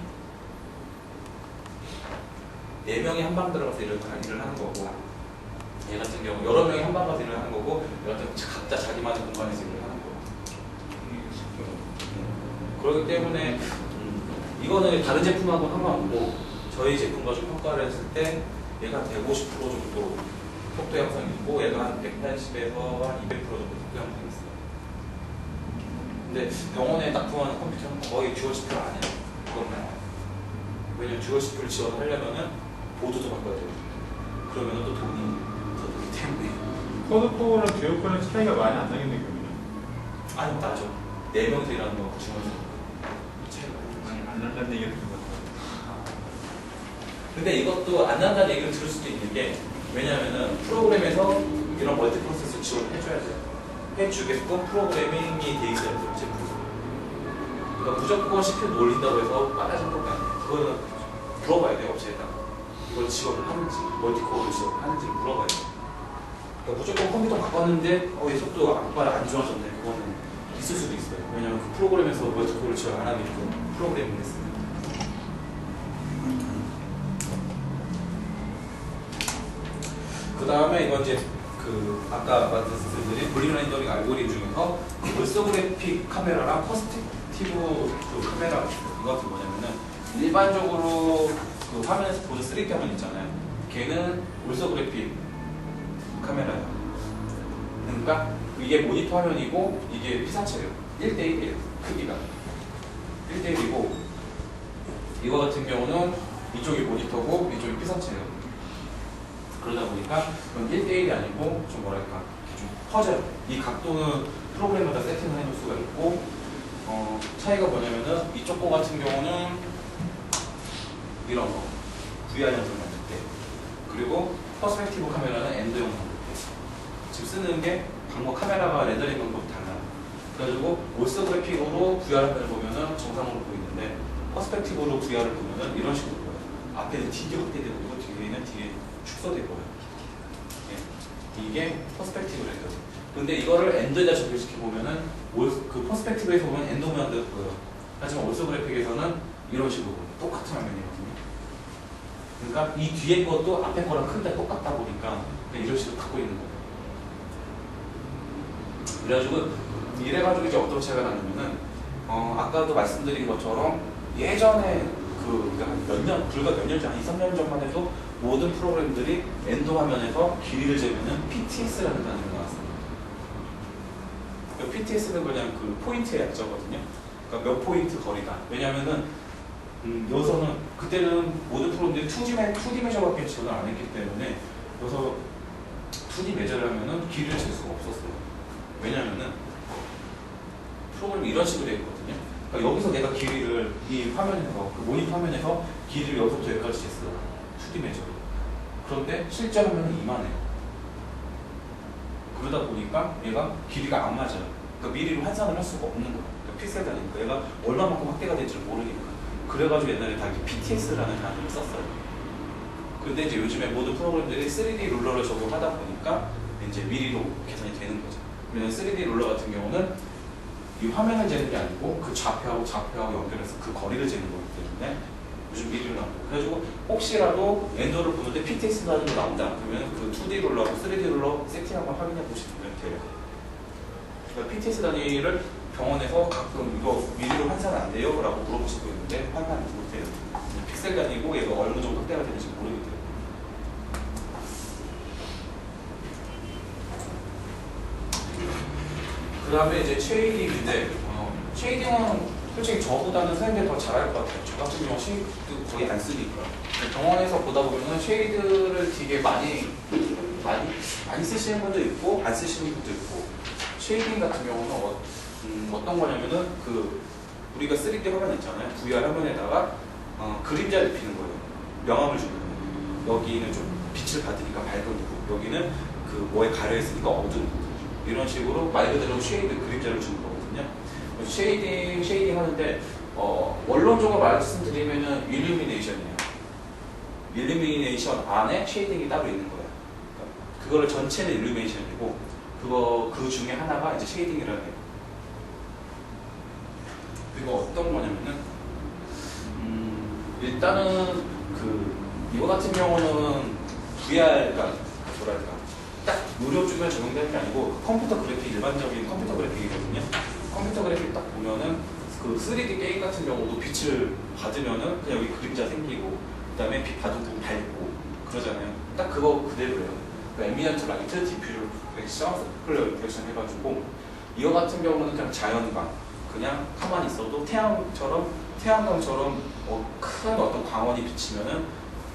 C: 4명이 한 방 들어가서 일을 하는 거고 얘 같은 경우 여러 명이 한 방 가서 일을 하는 거고 얘 같은 경우 각자 자기만의 공간에서 일을 하는 거고 그렇기 때문에 이거는 다른 제품하고는 상관없고 저희 제품과 좀 평가를 했을 때 얘가 150% 정도 속도 향상이 있고 얘가 한 180에서 한 200% 정도 속도 향상이 있어요. 근데 병원에 납품하는 컴퓨터는 거의 듀얼 CPU를 안 해요. 그것만. 왜냐면 듀얼 CPU를 지원하려면은 보드도 바꿔야 돼요. 그러면 또 돈이 더 들기 때문에.
D: 쿼드 코어랑 듀얼 코어는 차이가 많이 안 나겠네요.
C: 아니, 나죠. 4명이서 일하는 거 지원해서 차이가 많이 나요.
D: 안 난다는 얘기를 들은 것 같아요.
C: 근데 이것도 안 난다는 얘기를 들을 수도 있는 게 왜냐하면은 프로그램에서 이런 멀티 프로세스 지원을 해줘야 돼요. 해주게끔 프로그래밍이 돼 있어야 돼요. 제품에서. 그러니까 무조건 CPU 올린다고 해서 빨라진 건 아니에요. 그거는 물어봐야 돼요. 업체에다가. 이걸 지원을 하는지, 멀티코어를 지원하는지 물어봐야 돼요. 그러니까 무조건 컴퓨터 바꿨는데 얘 속도 안 좋아졌네. 그거는 있을 수도 있어요. 왜냐하면 그 프로그램에서 멀티코어를 지원 안 하게끔 프로그래밍을 했어요. 그 다음에 이건 이제 그 아까 말씀드린 볼륨 렌더링 알고리즘 중에서 올소그래픽 카메라랑 퍼스펙티브 그 카메라 이것은 뭐냐면은 일반적으로 그 화면에서 보는 3D 화면 있잖아요. 걔는 올소그래픽 카메라예요. 그러니까 이게 모니터 화면이고 이게 피사체예요. 1대1이에요. 크기가 1대1이고 이거 같은 경우는 이쪽이 모니터고 이쪽이 피사체예요. 그러다 보니까 그건 1대1이 아니고 좀 뭐랄까 좀 커져요. 이 각도는 프로그램마다 세팅을 해놓을 수가 있고 차이가 뭐냐면은 이쪽 거 같은 경우는 이런 거 VR 영상 만들 때 그리고 퍼스펙티브 카메라는 엔드 영상 만들 때 지금 쓰는 게 방법 카메라가 렌더링 방법이 달라요. 그래가지고 올소그래픽으로 VR 화면을 보면은 정상으로 보이는데 퍼스펙티브로 VR을 보면은 이런 식으로 보여요. 앞에는 되게 확대되고 뒤에는 되게 축소돼 보여요. 예. 이게 퍼스펙티브 렌더. 근데 이거를 엔드에다 적용시켜 보면은 그 퍼스펙티브에서 보면 엔드 모양대로 보여요. 하지만 올소그래픽에서는 이런 식으로 보여요. 똑같은 화면이거든요. 그러니까 이 뒤에 것도 앞에 거랑 크기가 똑같다 보니까 그냥 이런 식으로 갖고 있는 거예요. 그래가지고 이래가지고 이제 어떤 차이가 나냐면은 아까도 말씀드린 것처럼 예전에 몇 년, 불과 몇 년 전, 한 2, 3년 전만 해도 모든 프로그램들이 엔도 화면에서 길이를 재면은 PTS라는 단어가 나왔어요. PTS는 그냥 그 포인트의 약자거든요. 그러니까 몇 포인트 거리다. 왜냐면은 여기서는 그때는 모든 프로그램들이 2D 매저밖에 지원을 안 했기 때문에 여기서 2D 매저를 하면은 길이를 잴 수가 없었어요. 왜냐면은 프로그램이 이런 식으로 되어 있거든요. 그러니까 여기서 내가 길이를 이 화면에서 그 모니터 화면에서 길이를 여기서부터 여기까지 쟀어요. 2D 매저로. 그런데 실제 화면은 이만해요. 그러다 보니까 얘가 길이가 안 맞아요. 그러니까 미리로 환산을 할 수가 없는 거예요. 그러니까 픽셀 단위니까 얘가 얼마만큼 확대가 될지를 모르니까. 그래가지고 옛날에 다 이렇게 PTS라는 단어를 썼어요. 근데 이제 요즘에 모든 프로그램들이 3D 룰러를 적용하다 보니까 이제 미리로 계산이 되는 거죠. 왜냐면 3D 룰러 같은 경우는 이 화면을 재는 게 아니고 그 좌표하고 연결해서 그 거리를 재는 거기 때문에 요즘 미리로 나오고. 그래가지고 혹시라도 엔더를 보는데 PTS 단위로 나온다. 그러면 그 2D 룰러하고 3D 룰러 세팅한번 확인해 보시면 돼요. 그러니까 PTS 단위를 병원에서 가끔 이거 미리로 환산 안 돼요? 라고 물어보시고 있는데 환산 못 해요. 픽셀 단위고 얘가 어느 정도 확대가 되는지 모르기 때문에. 그 다음에 이제 쉐이딩인데 쉐이딩은 솔직히 저보다는 선생님들이 더 잘할 것 같아요. 저 같은 경우 쉐이드 거의 안 쓰니까. 병원에서 보다 보면은 쉐이드를 되게 많이 쓰시는 분도 있고 안 쓰시는 분도 있고. 쉐이딩 같은 경우는 어떤 거냐면은 우리가 3D 화면 있잖아요. VR 화면에다가 그림자를 입히는 거예요. 명암을 주는 거예요. 여기는 좀 빛을 받으니까 밝은 부분, 여기는 그 뭐에 가려 있으니까 어두운 부분. 이런 식으로 말 그대로 쉐이드 그림자를 주는 거거든요. 쉐이딩 하는데 원론적으로 말씀드리면은 일루미네이션이에요. 일루미네이션 안에 쉐이딩이 따로 있는 거예요. 그러니까 그거를 전체는 일루미네이션이고 그 중에 하나가 이제 쉐이딩이라는 거예요. 이거 어떤 거냐면은 일단은 이거 같은 경우는 VR, 그러니까 뭐랄까 딱 의료 쪽에 적용되는 게 아니고 컴퓨터 그래픽, 일반적인 컴퓨터 그래픽이거든요. 컴퓨터 그래픽 딱 보면은 그 3D 게임 같은 경우도 빛을 받으면은 그냥 여기 그림자 생기고 그 다음에 빛 받은 부분 밝고 그러잖아요. 딱 그거 그대로예요. 앰비언트 라이트, 디퓨저 리플렉션, 서큘러 리플렉션 해가지고 이거 같은 경우는 그냥 자연광, 그냥 가만히 있어도 태양광처럼 큰 어떤 광원이 비치면은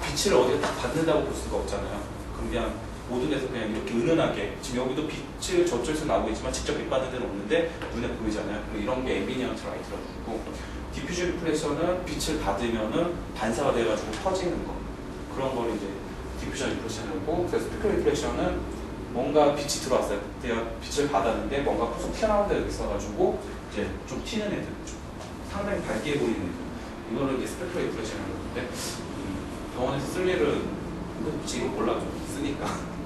C: 빛을 어디가 딱 받는다고 볼 수가 없잖아요. 그럼 그냥 모든 데서 그냥 이렇게 은은하게, 지금 여기도 빛을 저쪽에서 나오고 있지만 직접 빛 받는 데는 없는데 눈에 보이잖아요. 이런 게 앰비언트 라이트라고 부르고, 디퓨저 리플렉션은 빛을 받으면은 반사가 돼가지고 퍼지는 거, 그런 걸 이제 디퓨저 리플렉션이고, 그래서 스피클 리플렉션은 뭔가 빛이 들어왔어요. 내가 빛을 받았는데 뭔가 푸석 튀어나온 데가 있어가지고 이제 좀 튀는 애들, 좀 상당히 밝게 보이는 애들, 이거를 이제 스피클 리플렉션이라고 하는데 병원에서 쓸 일은 지금 몰라죠. 쓰니까.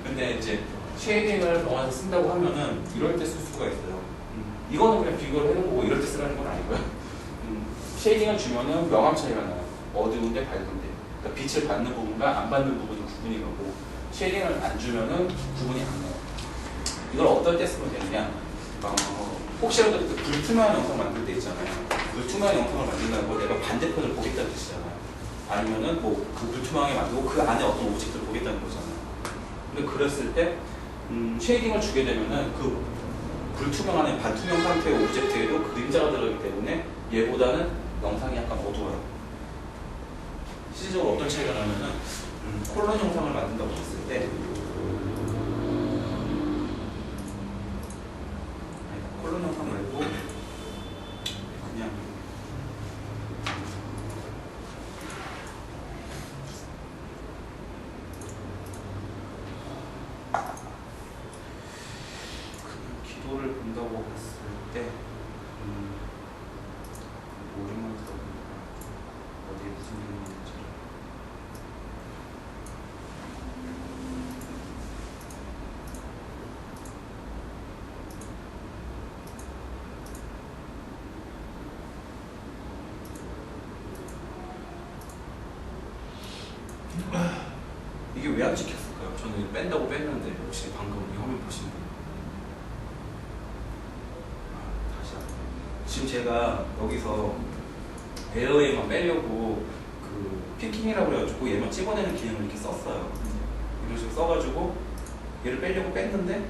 C: 근데 이제 쉐이딩을 병원에서 쓴다고 하면은 이럴 때 쓸 수가 있어요. 이거는 그냥 비교를 해놓고 이럴 때 쓰라는 건 아니고요. 쉐이딩을 주면은 명암 차이가 나요. 어두운데 밝은데. 그러니까 빛을 받는 부분과 안 받는 부분이 구분이 가고, 쉐이딩을 안 주면은 구분이 안 나요. 이걸 어떨 때 쓰면 되느냐? 혹시라도 그 불투명한 영상 만들 때 있잖아요. 불투명한 영상을 만든다고 내가 반대편을 보겠다는 뜻이잖아요. 아니면은 뭐 그 불투명하게 만들고 그 안에 어떤 오브젝트를 보겠다는 거잖아요. 근데 그랬을 때 쉐이딩을 주게 되면은 그 불투명한 반투명 상태의 오브젝트에도 그림자가 들어있기 때문에 얘보다는 영상이 약간 어두워요. 실질적으로 어떤 차이가 나면은 콜론 영상을 만든다고 했을 때 콜론 영상 말고 그냥 기도를 본다고 했을 때 오랜만에 들어보니까 어디에 무슨 일이 있는지 이게 왜 안 찍혔을까요? 저는 이거 뺀다고 뺐는데 혹시 방금 이 화면 보신 분? 다시 한번. 지금 제가 여기서 에어웨이만 빼려고 그 피킹이라고 그래가지고 얘만 찍어내는 기능을 이렇게 썼어요. 이런 식으로 써가지고 얘를 빼려고 뺐는데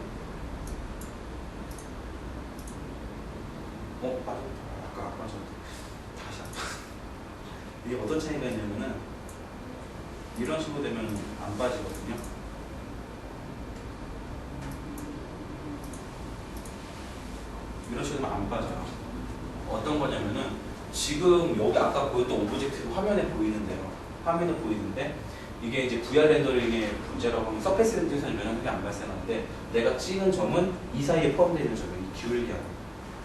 C: 아까 빠졌는데 다시 안 빠져. 이게 어떤 차이가 있냐면은 이런 식으로 되면 안 빠지거든요. 이런 식으로 되면 안 빠져요. 어떤 거냐면은 지금 여기 아까 보였던 오브젝트 화면에 보이는데요. 화면에 보이는데 이게 이제 VR 렌더링의 문제라고 하면 서페이스 렌더링에서는 영향이 안 발생하는데 내가 찍은 점은 이 사이에 포함되어 있는 점이 기울기하고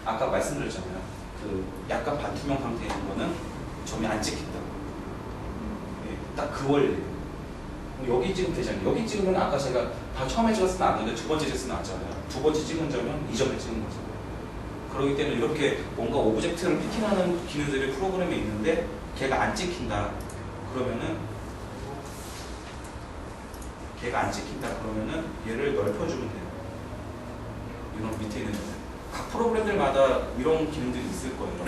C: 아까 말씀드렸잖아요. 그 약간 반투명 상태에 있는 거는 점이 안 찍힌다고. 예, 딱 그 원리예요. 여기 찍으면 되잖아요. 여기 찍으면 아까 제가 다 처음에 찍었으면 안 되는데 두 번째 찍었으면 나왔잖아요. 두 번째 찍은 점은 이 점에 찍은 거죠. 그렇기 때문에 이렇게 뭔가 오브젝트를 피킹하는 기능들이 프로그램에 있는데 걔가 안 찍힌다. 그러면은 얘를 넓혀주면 돼요. 이런 밑에 있는 각 프로그램들마다 이런 기능들이 있을 거예요.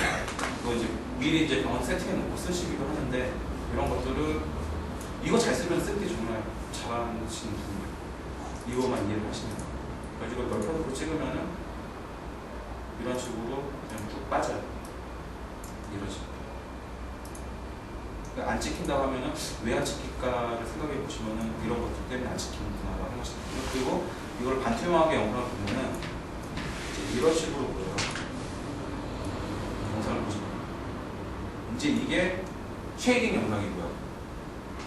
C: 그거 이제 미리 이제 병원 세팅해 놓고 쓰시기도 하는데 이런 것들은 이거 잘 쓰면 쓰기 정말 잘하시는 분이에요. 이거만 이해를 하시면 돼요. 그래서 이걸 넓혀놓고 찍으면은 이런 식으로 그냥 쭉 빠져요. 이런 식으로. 그러니까 안 찍힌다고 하면은 왜 안 찍힐까를 생각해 보시면은 이런 것들 때문에 안 찍히는구나라고 생각하시거든요. 그리고 이걸 반투명하게 영상을 보면은 이제 이런 식으로 보여요. 영상을 보시면 이제 이게 쉐이딩 영상이고요.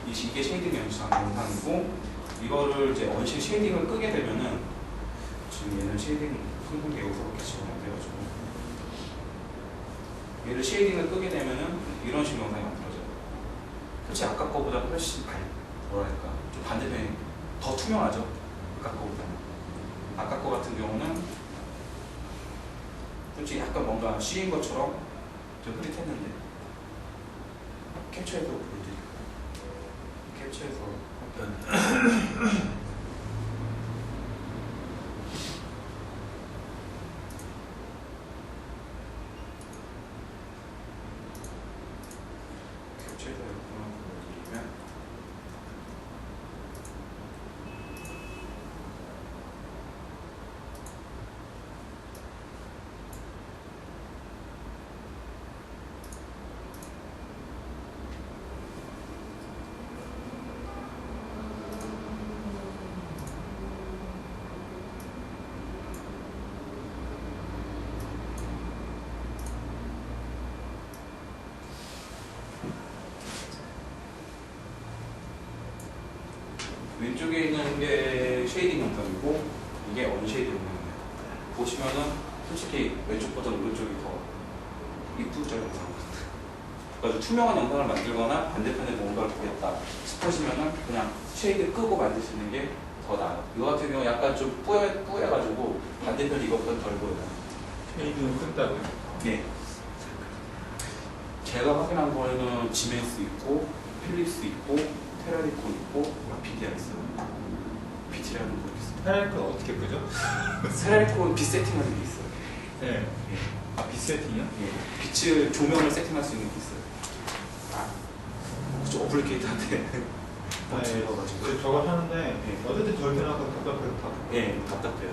C: 이게 쉐이딩 영상이고 이거를 이제 언식 쉐이딩을 끄게 되면은 지금 얘는 쉐이딩 흥분기 여기서밖에 지금 안 돼가지고 얘를 쉐이딩을 끄게 되면은 이런 식의 영상이 만들어져요. 솔직히 아까 거보다 훨씬 뭐랄까 좀 반대편이 더 투명하죠. 아까 거보다는. 아까 거 같은 경우는 솔직히 약간 뭔가 씌인 것처럼 좀 흐릿했는데 캡처해서 보여드릴까요? 캡처해서 한번 캡처해서 한번 보여드리면 왼쪽에 있는 게 쉐이딩 영상이고 이게 언쉐이딩 영상입니다. 보시면은 솔직히 왼쪽보다 오른쪽이 더 이쁘죠 영상. 그래서 투명한 영상을 만들거나 반대편에 뭔가를 보였다 싶으시면은 그냥 쉐이드 끄고 만드시는 게 더 나아요. 이거 같은 경우 약간 좀 뿌여가지고 반대편이 이것보다 덜 보여요.
D: 쉐이딩을 끈다고요?
C: 네. 제가 확인한 거에는 지멘스 있고 필립스 있고 테라리콘 있고 비디아 있어요. 비티라는 거 있어요.
D: 테라리콘 어떻게 끄죠?
C: 테라리콘 빛 세팅하는 게 있어요.
D: 네.
C: 예.
D: 아, 빛 세팅이요?
C: 예. 빛을 조명을 세팅할 수 있는 게 있어요. 좀 어플리케이트한데
D: 아, 예.
C: 들어가지고.
D: 저거 하는데
C: 예.
D: 어쨌든 저렇게 나가서 답답해요.
C: 예, 답답해요.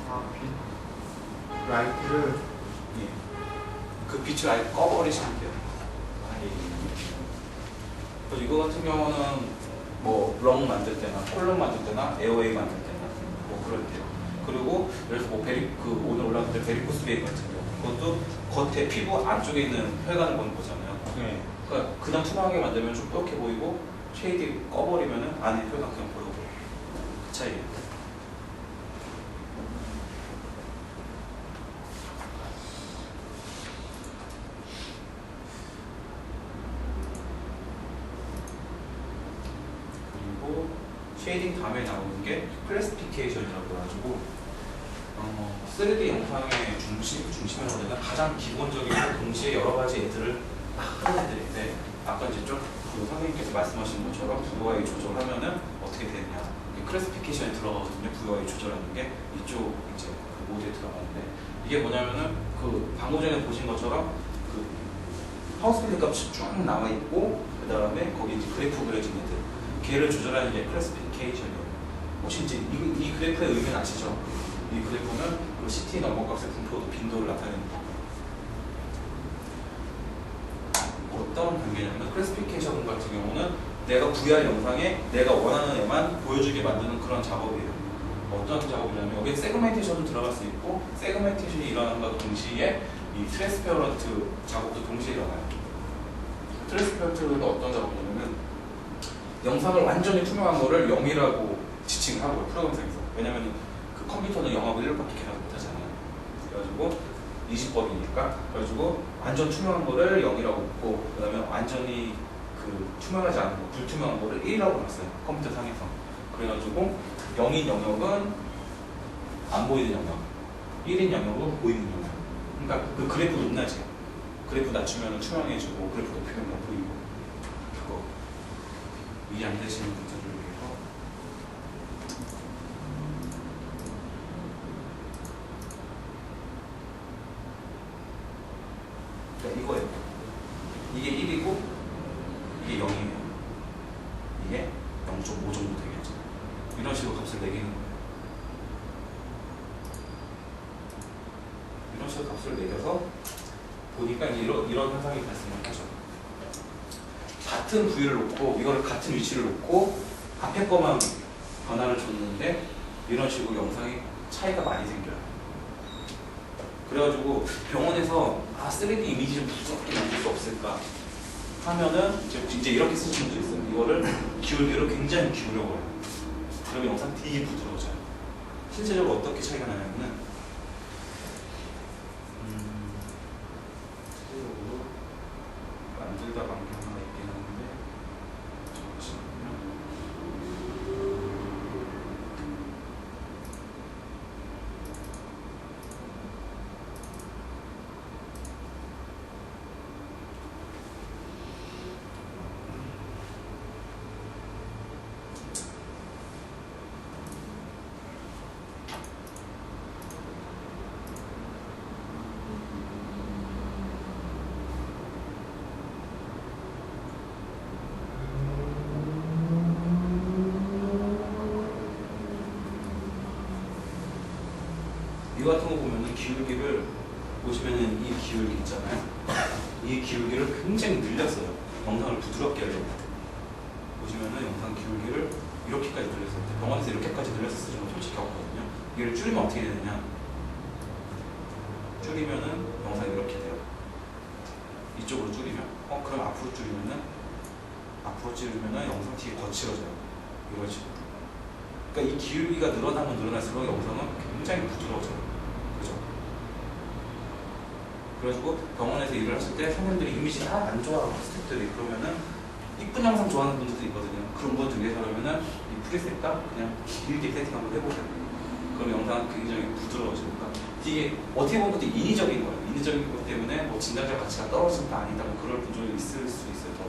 D: 아, 빛 라이트를
C: 예. 그 빛을 아예 꺼버리시면 돼요. 그래서 이거 같은 경우는 뭐 렁 만들 때나 콜럼 만들 때나 에어웨이 만들 때나 뭐 그럴 때요. 그리고 예를 들어서 뭐 오늘 올라왔을 때 베리코스 베이 같은 경우 그것도 겉에 피부 안쪽에 있는 혈관을 보는 거잖아요.
D: 네.
C: 그러니까 그냥 투명하게 만들면 좀 뾰족해 보이고 쉐이딩 꺼버리면은 안에 혈관 그냥 보여. 그 차이예요. 그리고 쉐이딩 다음에 나오는 게 클래시피케이션이라고 해가지고 3D 영상의 중심이라고 해야 되나? 가장 기본적이고 동시에 여러 가지 애들을 하는 애들인데 아까 이제 좀 그 선생님께서 말씀하신 것처럼 VOI 조절하면은 어떻게 되느냐 클래시피케이션에 들어가거든요. VOI 조절하는 게 이쪽 이제 그 모드에 들어가는데 이게 뭐냐면은 그 방금 전에 보신 것처럼 그 하우스 빌드 값이 쭉 나와 있고 그 다음에 거기 이제 그래프 그려진 애들 걔를 조절하는 게 클래시피케이션이에요. 혹시 이제 이 그래프의 의미는 아시죠? 이 그래프는 그 CT 넘버값의 분포도 빈도를 나타내는 거. 어떤 관계냐면 클래시피케이션 같은 경우는 내가 구할 영상에 내가 원하는 애만 보여주게 만드는 그런 작업이에요. 어떤 작업이냐면 여기에 세그멘테이션도 들어갈 수 있고 세그멘테이션이 일어나는과 동시에 이 트랜스페어런트 작업도 동시에 일어나요. 트랜스페어런트는 어떤 작업이냐면 영상을 완전히 투명한 거를 0이라고 지칭을 하고요. 프로그램상에서. 왜냐면 그 컴퓨터는 0하고 1밖에 계산 못하잖아요. 그래가지고 20법이니까 그래가지고 완전 투명한 거를 0이라고 했고 그 다음에 완전히 그 투명하지 않은 거, 불투명한 거를 1이라고 놨어요. 컴퓨터 상에서. 그래가지고 0인 영역은 안 보이는 영역, 1인 영역은 보이는 영역. 그러니까 그 그래프 높낮이. 그래프 낮추면 투명해지고 그래프 높이면 안 보이고. 그거 이해 안 되시는 분들을 위해서. 그러니까 이거예요. 이게 1이고 이게 0이에요. 이게 0.5 정도 되겠죠. 이런 식으로 값을 매기는 거예요. 이런 식으로 값을 매겨서 보니까 이런 현상이 발생을 하죠. 같은 부위를 놓고 이거를 같은 위치를 놓고 앞에 거만 변화를 줬는데 이런 식으로 영상이 차이가 많이 생겨요. 그래가지고 병원에서 3D 이미지 좀 부드럽게 만들 수 없을까 하면은 이제 이렇게 쓰시는 분도 있어요. 이거를 기울기를 굉장히 기울여버려요. 그러면 영상 되게 부드러워져요. 실제적으로 어떻게 차이가 나냐면은 실제적으로 만들다 간 게 하나 있긴 한데 잠시만요. 이거 같은 거 보면은 기울기를 보시면은 이 기울기 있잖아요. 이 기울기를 굉장히 늘렸어요. 영상을 부드럽게 하려고. 보시면은 영상 기울기를 이렇게까지 늘렸어요. 병원에서 이렇게까지 늘렸었을 때 솔직히 없거든요. 이걸 줄이면 어떻게 되느냐? 줄이면은 영상이 이렇게 돼요. 이쪽으로 줄이면. 그럼 앞으로 줄이면은 영상 되게 거칠어져요. 이런 식으로. 그러니까 이 기울기가 늘어나면 늘어날수록 영상은 굉장히 부드러워져요. 그죠? 그래가지고 병원에서 일을 하실 때 선생님들이 이미지 다 안 좋아하고 스태프들이 그러면은 이쁜 영상 좋아하는 분들도 있거든요. 그런 분들 위해서라면은 이 프리셋과 그냥 길게 세팅 한번 해보세요. 그럼 영상은 굉장히 부드러워지니까 이게 어떻게 보면 되게 인위적인 거예요. 인위적인 것 때문에 뭐 진단자 가치가 떨어진다 아니다 뭐 그럴 분들이 있을 수 있어요. 더.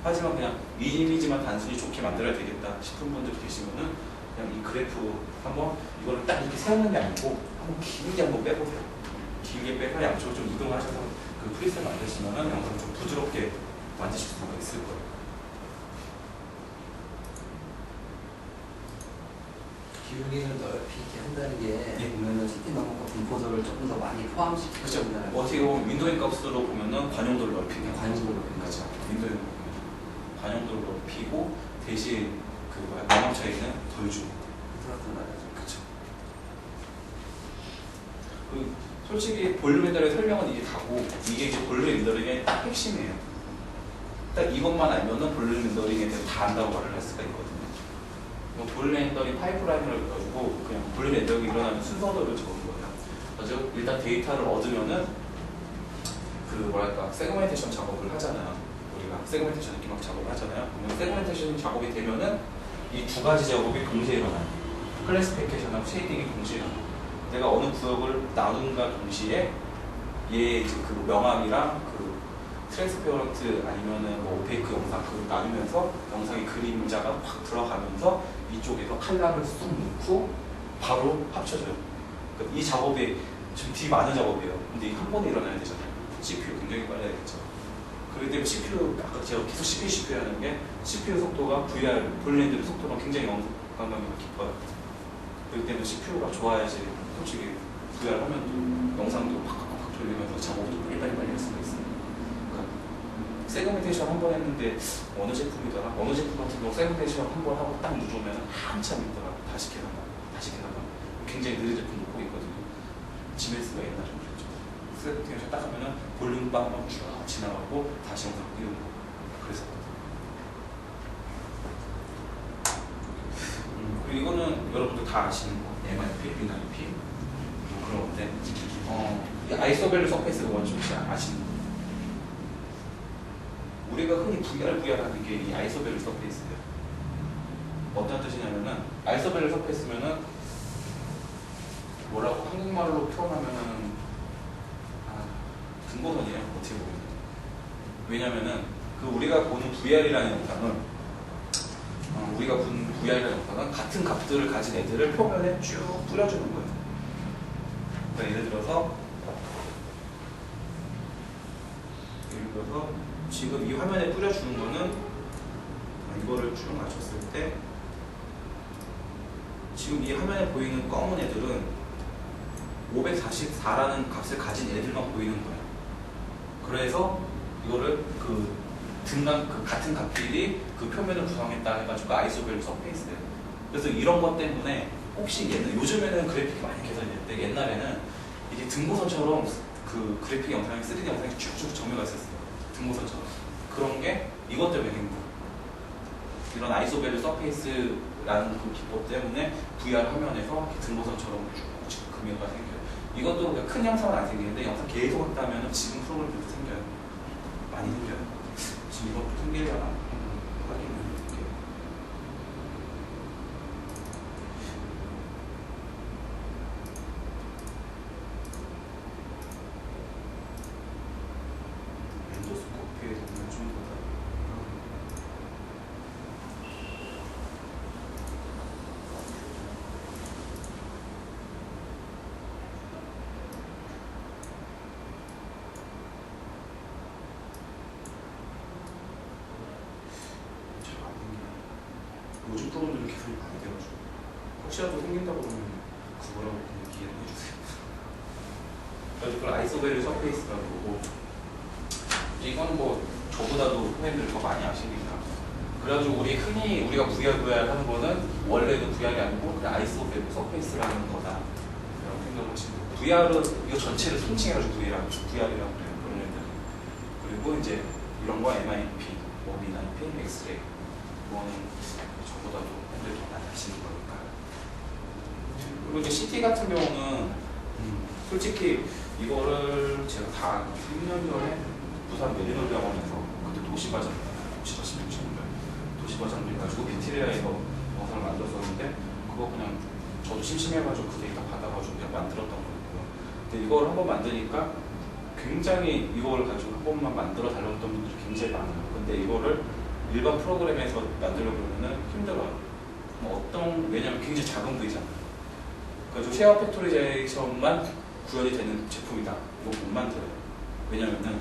C: 하지만 그냥 이 이미지만 단순히 좋게 만들어야 되겠다 싶은 분들 계시면은 그냥 이 그래프 한번 이거를 딱 이렇게 세우는 게 아니고 한번 길게 한번 빼보세요. 길게 빼서 양쪽으로 좀 이동하셔서 그 프리셋 만드시면은 영상을 좀 부드럽게 만드실 수가 있을 거예요.
B: 기울기를 넓히 이렇게 한다는 게
C: 예.
B: 보면은 CT 넘버과 분포도를 조금 더 많이 포함시키는
C: 그죠?
B: 거잖아요.
C: 어떻게 보면 윈도우 값으로 보면은 관용도를 넓히는
B: 관용도를 넓히는
C: 거죠. 윈도우 관용도를 높이고 대신 그 명암 차이는 덜 주고. 그렇죠. 그 솔직히 볼륨 렌더링 설명은 이게 다고 이게 이제 볼륨 렌더링의 딱 핵심이에요. 딱 이것만 알면은 볼륨 렌더링에 대해서 다 안다고 말을 할 수가 있거든요. 뭐 볼륨 렌더링 파이프라인을 가지고 그냥 볼륨 렌더링이 일어나는 순서대로 적은 거예요. 그래서 일단 데이터를 얻으면은 그 뭐랄까 세그멘테이션 작업을 하잖아요. 우리가 세그멘테이션 느낌학 작업을 하잖아요. 그러면 세그멘테이션 작업이 되면은 이 두 가지 작업이 동시에 일어나요. 클래시피케이션하고 쉐이딩이 동시에 일어나요. 내가 어느 구역을 나눈과 동시에 얘 이제 그 명암이랑 그 트랜스페어런트 아니면은 뭐 오페이크 영상 그걸 나누면서 영상의 그림자가 확 들어가면서 이쪽에서 칼라를 쑥 넣고 바로 합쳐져요. 그러니까 이 작업이 지금 되게 많은 작업이에요. 근데 이 한 번에 일어나야 되잖아요. CPU 굉장히 빨라야겠죠. 그렇기 때문에 CPU, 아까 제가 계속 CPU 하는 게 CPU 속도가 VR, 볼랜드 속도가 굉장히 영상감각이 깊어요. 그렇기 때문에 CPU가 좋아야지 솔직히 VR 화면도 영상도 팍팍팍 돌리면서 작업도 빨리빨리 할 수가 있어요. 그러니까 세그멘테이션 한 번 했는데 어느 제품이더라? 어느 제품 같은 경우 세그멘테이션 한 번 하고 딱 누르면 한참 있다가 다시 계산하고 굉장히 느린 제품도 꼭 있거든요. 지메스가 옛날에 그랬죠. 세그멘테이션 딱 하면은 볼륨 빵빵 쭉 지나가고 다시 영상 띄우고 그랬었거든요. 그리고 이거는 여러분들 다 아시는 거 MIP, 링IP 뭐 그런 건데 이 아이소밸류 서페이스가 뭔지 혹시 아시는 거? 우리가 흔히 VR 하는 게 이 아이소밸류 서페이스예요. 어떤 뜻이냐면은 아이소밸류 서페이스면은 뭐라고 한국말로 표현하면은 등고선이에요. 어떻게 보면. 왜냐면은 그 우리가 보는 VR이라는 영상은 우리가 본 VR이라는 영상은 같은 값들을 가진 애들을 표면에 쭉 뿌려주는 거예요. 그러니까 예를 들어서 지금 이 화면에 뿌려주는 거는 이거를 쭉 맞췄을 때 지금 이 화면에 보이는 검은 애들은 544라는 값을 가진 애들만 보이는 거예요. 그래서 이거를 그 같은 값들이 그 표면을 구성했다 해가지고 아이소밸류 서페이스예요. 그래서 이런 것 때문에 혹시 요즘에는 그래픽이 많이 개선이 됐는데 옛날에는 이게 등고선처럼 그 그래픽 영상이 3D 영상이 쭉쭉 정렬가 있었어요. 등고선처럼. 그런 게 이것 때문에 생긴 거예요. 이런 아이소밸류 서페이스라는 그 기법 때문에 VR 화면에서 등고선처럼 쭉 금연가 생겨요. 이것도 큰 영상은 안 생기는데 영상 계속 했다면 지금 프로그램들도 생겨요. 많이 생겨요. 지금 이것도 생기려나 확인을 해볼게요. 엔도스코피에서 보면 좀 더 요즘 프로그램들은 개선이 많이 돼가지고 혹시라도 생긴다고 그러면 그거라고 얘기를 해주세요. 그래서 그걸 아이소밸류 서페이스라고 보고 이건 뭐 저보다도 선생님들 더 많이 아시니까 그래가지고 흔히 우리가 VR 하는 거는 원래는 VR이 아니고 그냥 아이소밸류 서페이스라는 거다 라고 생각을 하시면 돼요. VR은 이거 전체를 통칭해가지고 VR이라고 그래요. 그런 애들. 그리고 이제 이런 거 MIP, 링IP, 엑스레이 이거는 저보다도 더 많이 하시는 거니까. 그리고 이제 CT 같은 경우는 솔직히 이거를 제가 다 1년 전에 부산 메디널 병원에서 그때 도시과장 혹시 아시는가요? 도시과장들 가지고 인테리어에서 영상을 만들었었는데 그거 그냥 저도 심심해가지고 그 데이터 받아가지고 그냥 만들었던 거였고요. 근데 이걸 한번 만드니까 굉장히 이걸 가지고 한 번만 만들어 달라던 분들이 굉장히 많아요. 근데 이거를 일반 프로그램에서 만들려고 그러면 힘들어요. 왜냐면 굉장히 작은 부위잖아요. 그래서 쉐어 팩토리제이션만 구현이 되는 제품이다. 이거 못 만들어요. 왜냐면은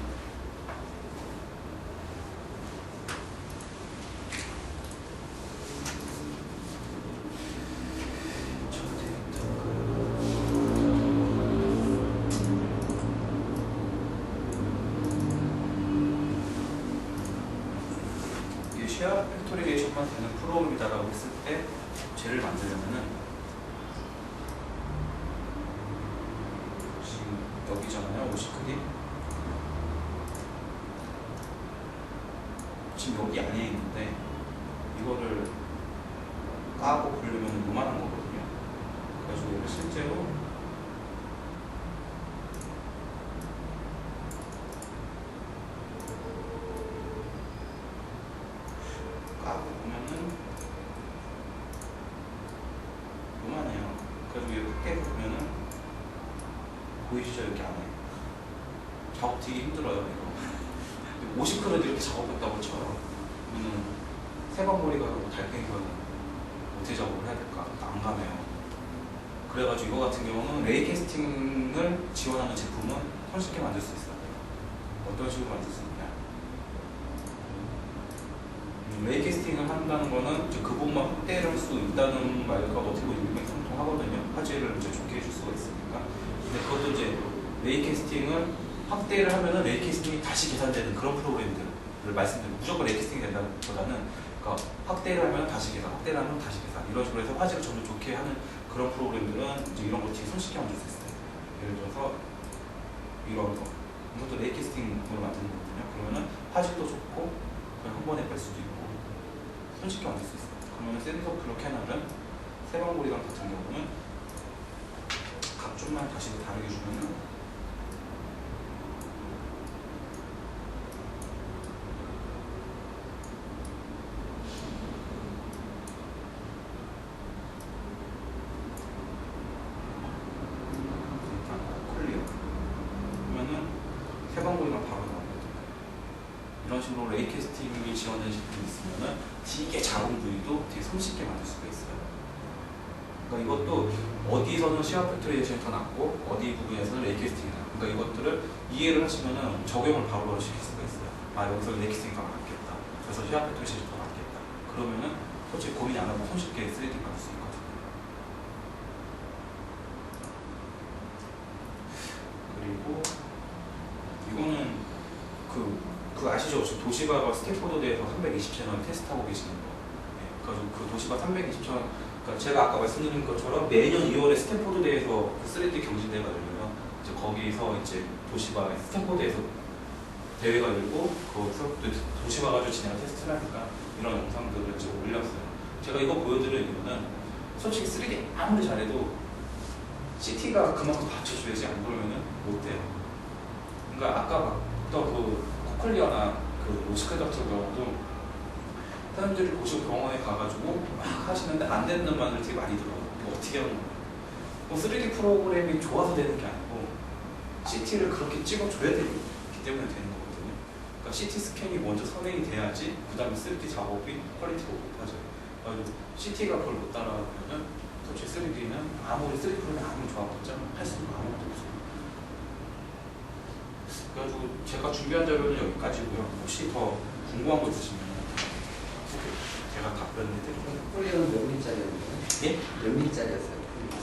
C: 쉐어 팩토리제이션만 되는 프로그램이다라고 했을 때 쟤를 만들려면은 지금 여기잖아요. 50 크기. 지금 여기 안에 있는데 이거를 까고 보려면 요만한 거거든요. 그래가지고 이걸 실제로 까고 보면은 요만해요. 그래서 이렇게 보면은 보이시죠? 여기 안에 작업 되게 힘들어요. 이거 50크기도 이렇게 작업했다고 쳐요. 그러면 세방머리가 뭐 달팽이가 어떻게 작업을 해야 될까? 안 가네요. 그래가지고 이거 같은 경우는 레이 캐스팅을 지원하는 제품은 손쉽게 만들 수 있어요. 어떤 식으로 만들 수 있냐. 레이 캐스팅을 한다는 거는 이제 그 부분만 확대를 할 수 있다는 말과 어떻게 보면 일맥상통하거든요. 화질을 이제 좋게 해줄 수가 있으니까. 근데 그것도 이제 레이 캐스팅을 확대를 하면은 레이 캐스팅이 다시 계산되는 그런 프로그램들을 말씀드리고, 무조건 레이 캐스팅이 된다보다는 그러니까 확대를 하면 다시 계산, 확대를 하면 다시 계산, 이런 식으로 해서 화질을 점점 좋게 하는 그런 프로그램들은 이제 이런 거 되게 손쉽게 만들 수 있어요. 예를 들어서 이런 거, 이것도 레이 캐스팅으로 만드는 거거든요. 그러면은 화질도 좋고 그냥 한 번에 뺄 수도 있고 손쉽게 만들 수 있어요. 그러면 센서프로 캐널은 세방고리랑 같은 경우는 각 좀만 다시 다르게 주면은 클리어. 그러면은 세방고리랑 바로 나옵니다. 이런 식으로 레이 캐스팅이 지원된 제품이 있으면은 되게 작은 부위도 되게 손쉽게 만들 수가 있어요. 그러니까 이것도 어디서는 시야 팩토리에이션이 더 낫고 어디 부분에서는 레이 캐스팅이 나요. 그러니까 이것들을 이해를 하시면은 적용을 바로바로 시킬 수가 있어요. 아, 여기서 레이 캐스팅이 더 낫겠다. 그래서 시야 팩토리에이션이 더 낫겠다. 그러면은 솔직히 고민 안 하고 손쉽게 3D 만들 수 있거든요. 그리고 이거는 그 아시죠? 도시바가 스탠포드대에서 320채널 테스트하고 계시는 거. 네, 그래서 그 도시바 320채널, 그러니까 제가 아까 말씀드린 것처럼 매년 2월에 스탠포드대에서 그 3D 경진대가 열려요. 이제 거기서 이제 도시바 스탠포드에서 대회가 열고 그 도시바 가지고 진행한 테스트를 하니까 이런 영상들을 이제 올렸어요. 제가 이거 보여드리는 이유는 솔직히 3D 아무리 잘해도 CT가 그만큼 받쳐줘야지, 안 그러면은 못돼요. 그러니까 아까 봤던 그 코클리어나 그 로시클 같은 경우도 사람들이 보시고 병원에 가가지고 막 하시는데 안 되는 말을 되게 많이 들어요. 이거 어떻게 하는 거예요? 뭐 3D 프로그램이 좋아서 되는 게 아니고 CT를 그렇게 찍어줘야 되기 때문에 되는 거거든요. 그러니까 CT 스캔이 먼저 선행이 돼야지 그 다음에 3D 작업이 퀄리티가 높아져요. 그래서 CT가 그걸 못 따라가면은 솔직히 3D는 아무리 3D 프로그램이 아무리 좋아봤자 할 수 있는 거 아무것도 없어요. 그래가지고 제가 준비한 자료는 여기까지고요. 혹시 더 궁금한 거 있으시면 제가 답변을 해드릴게요.
B: 폴리는 몇 밀짜리였나요?
C: 예?
B: 몇 밀짜리였어요?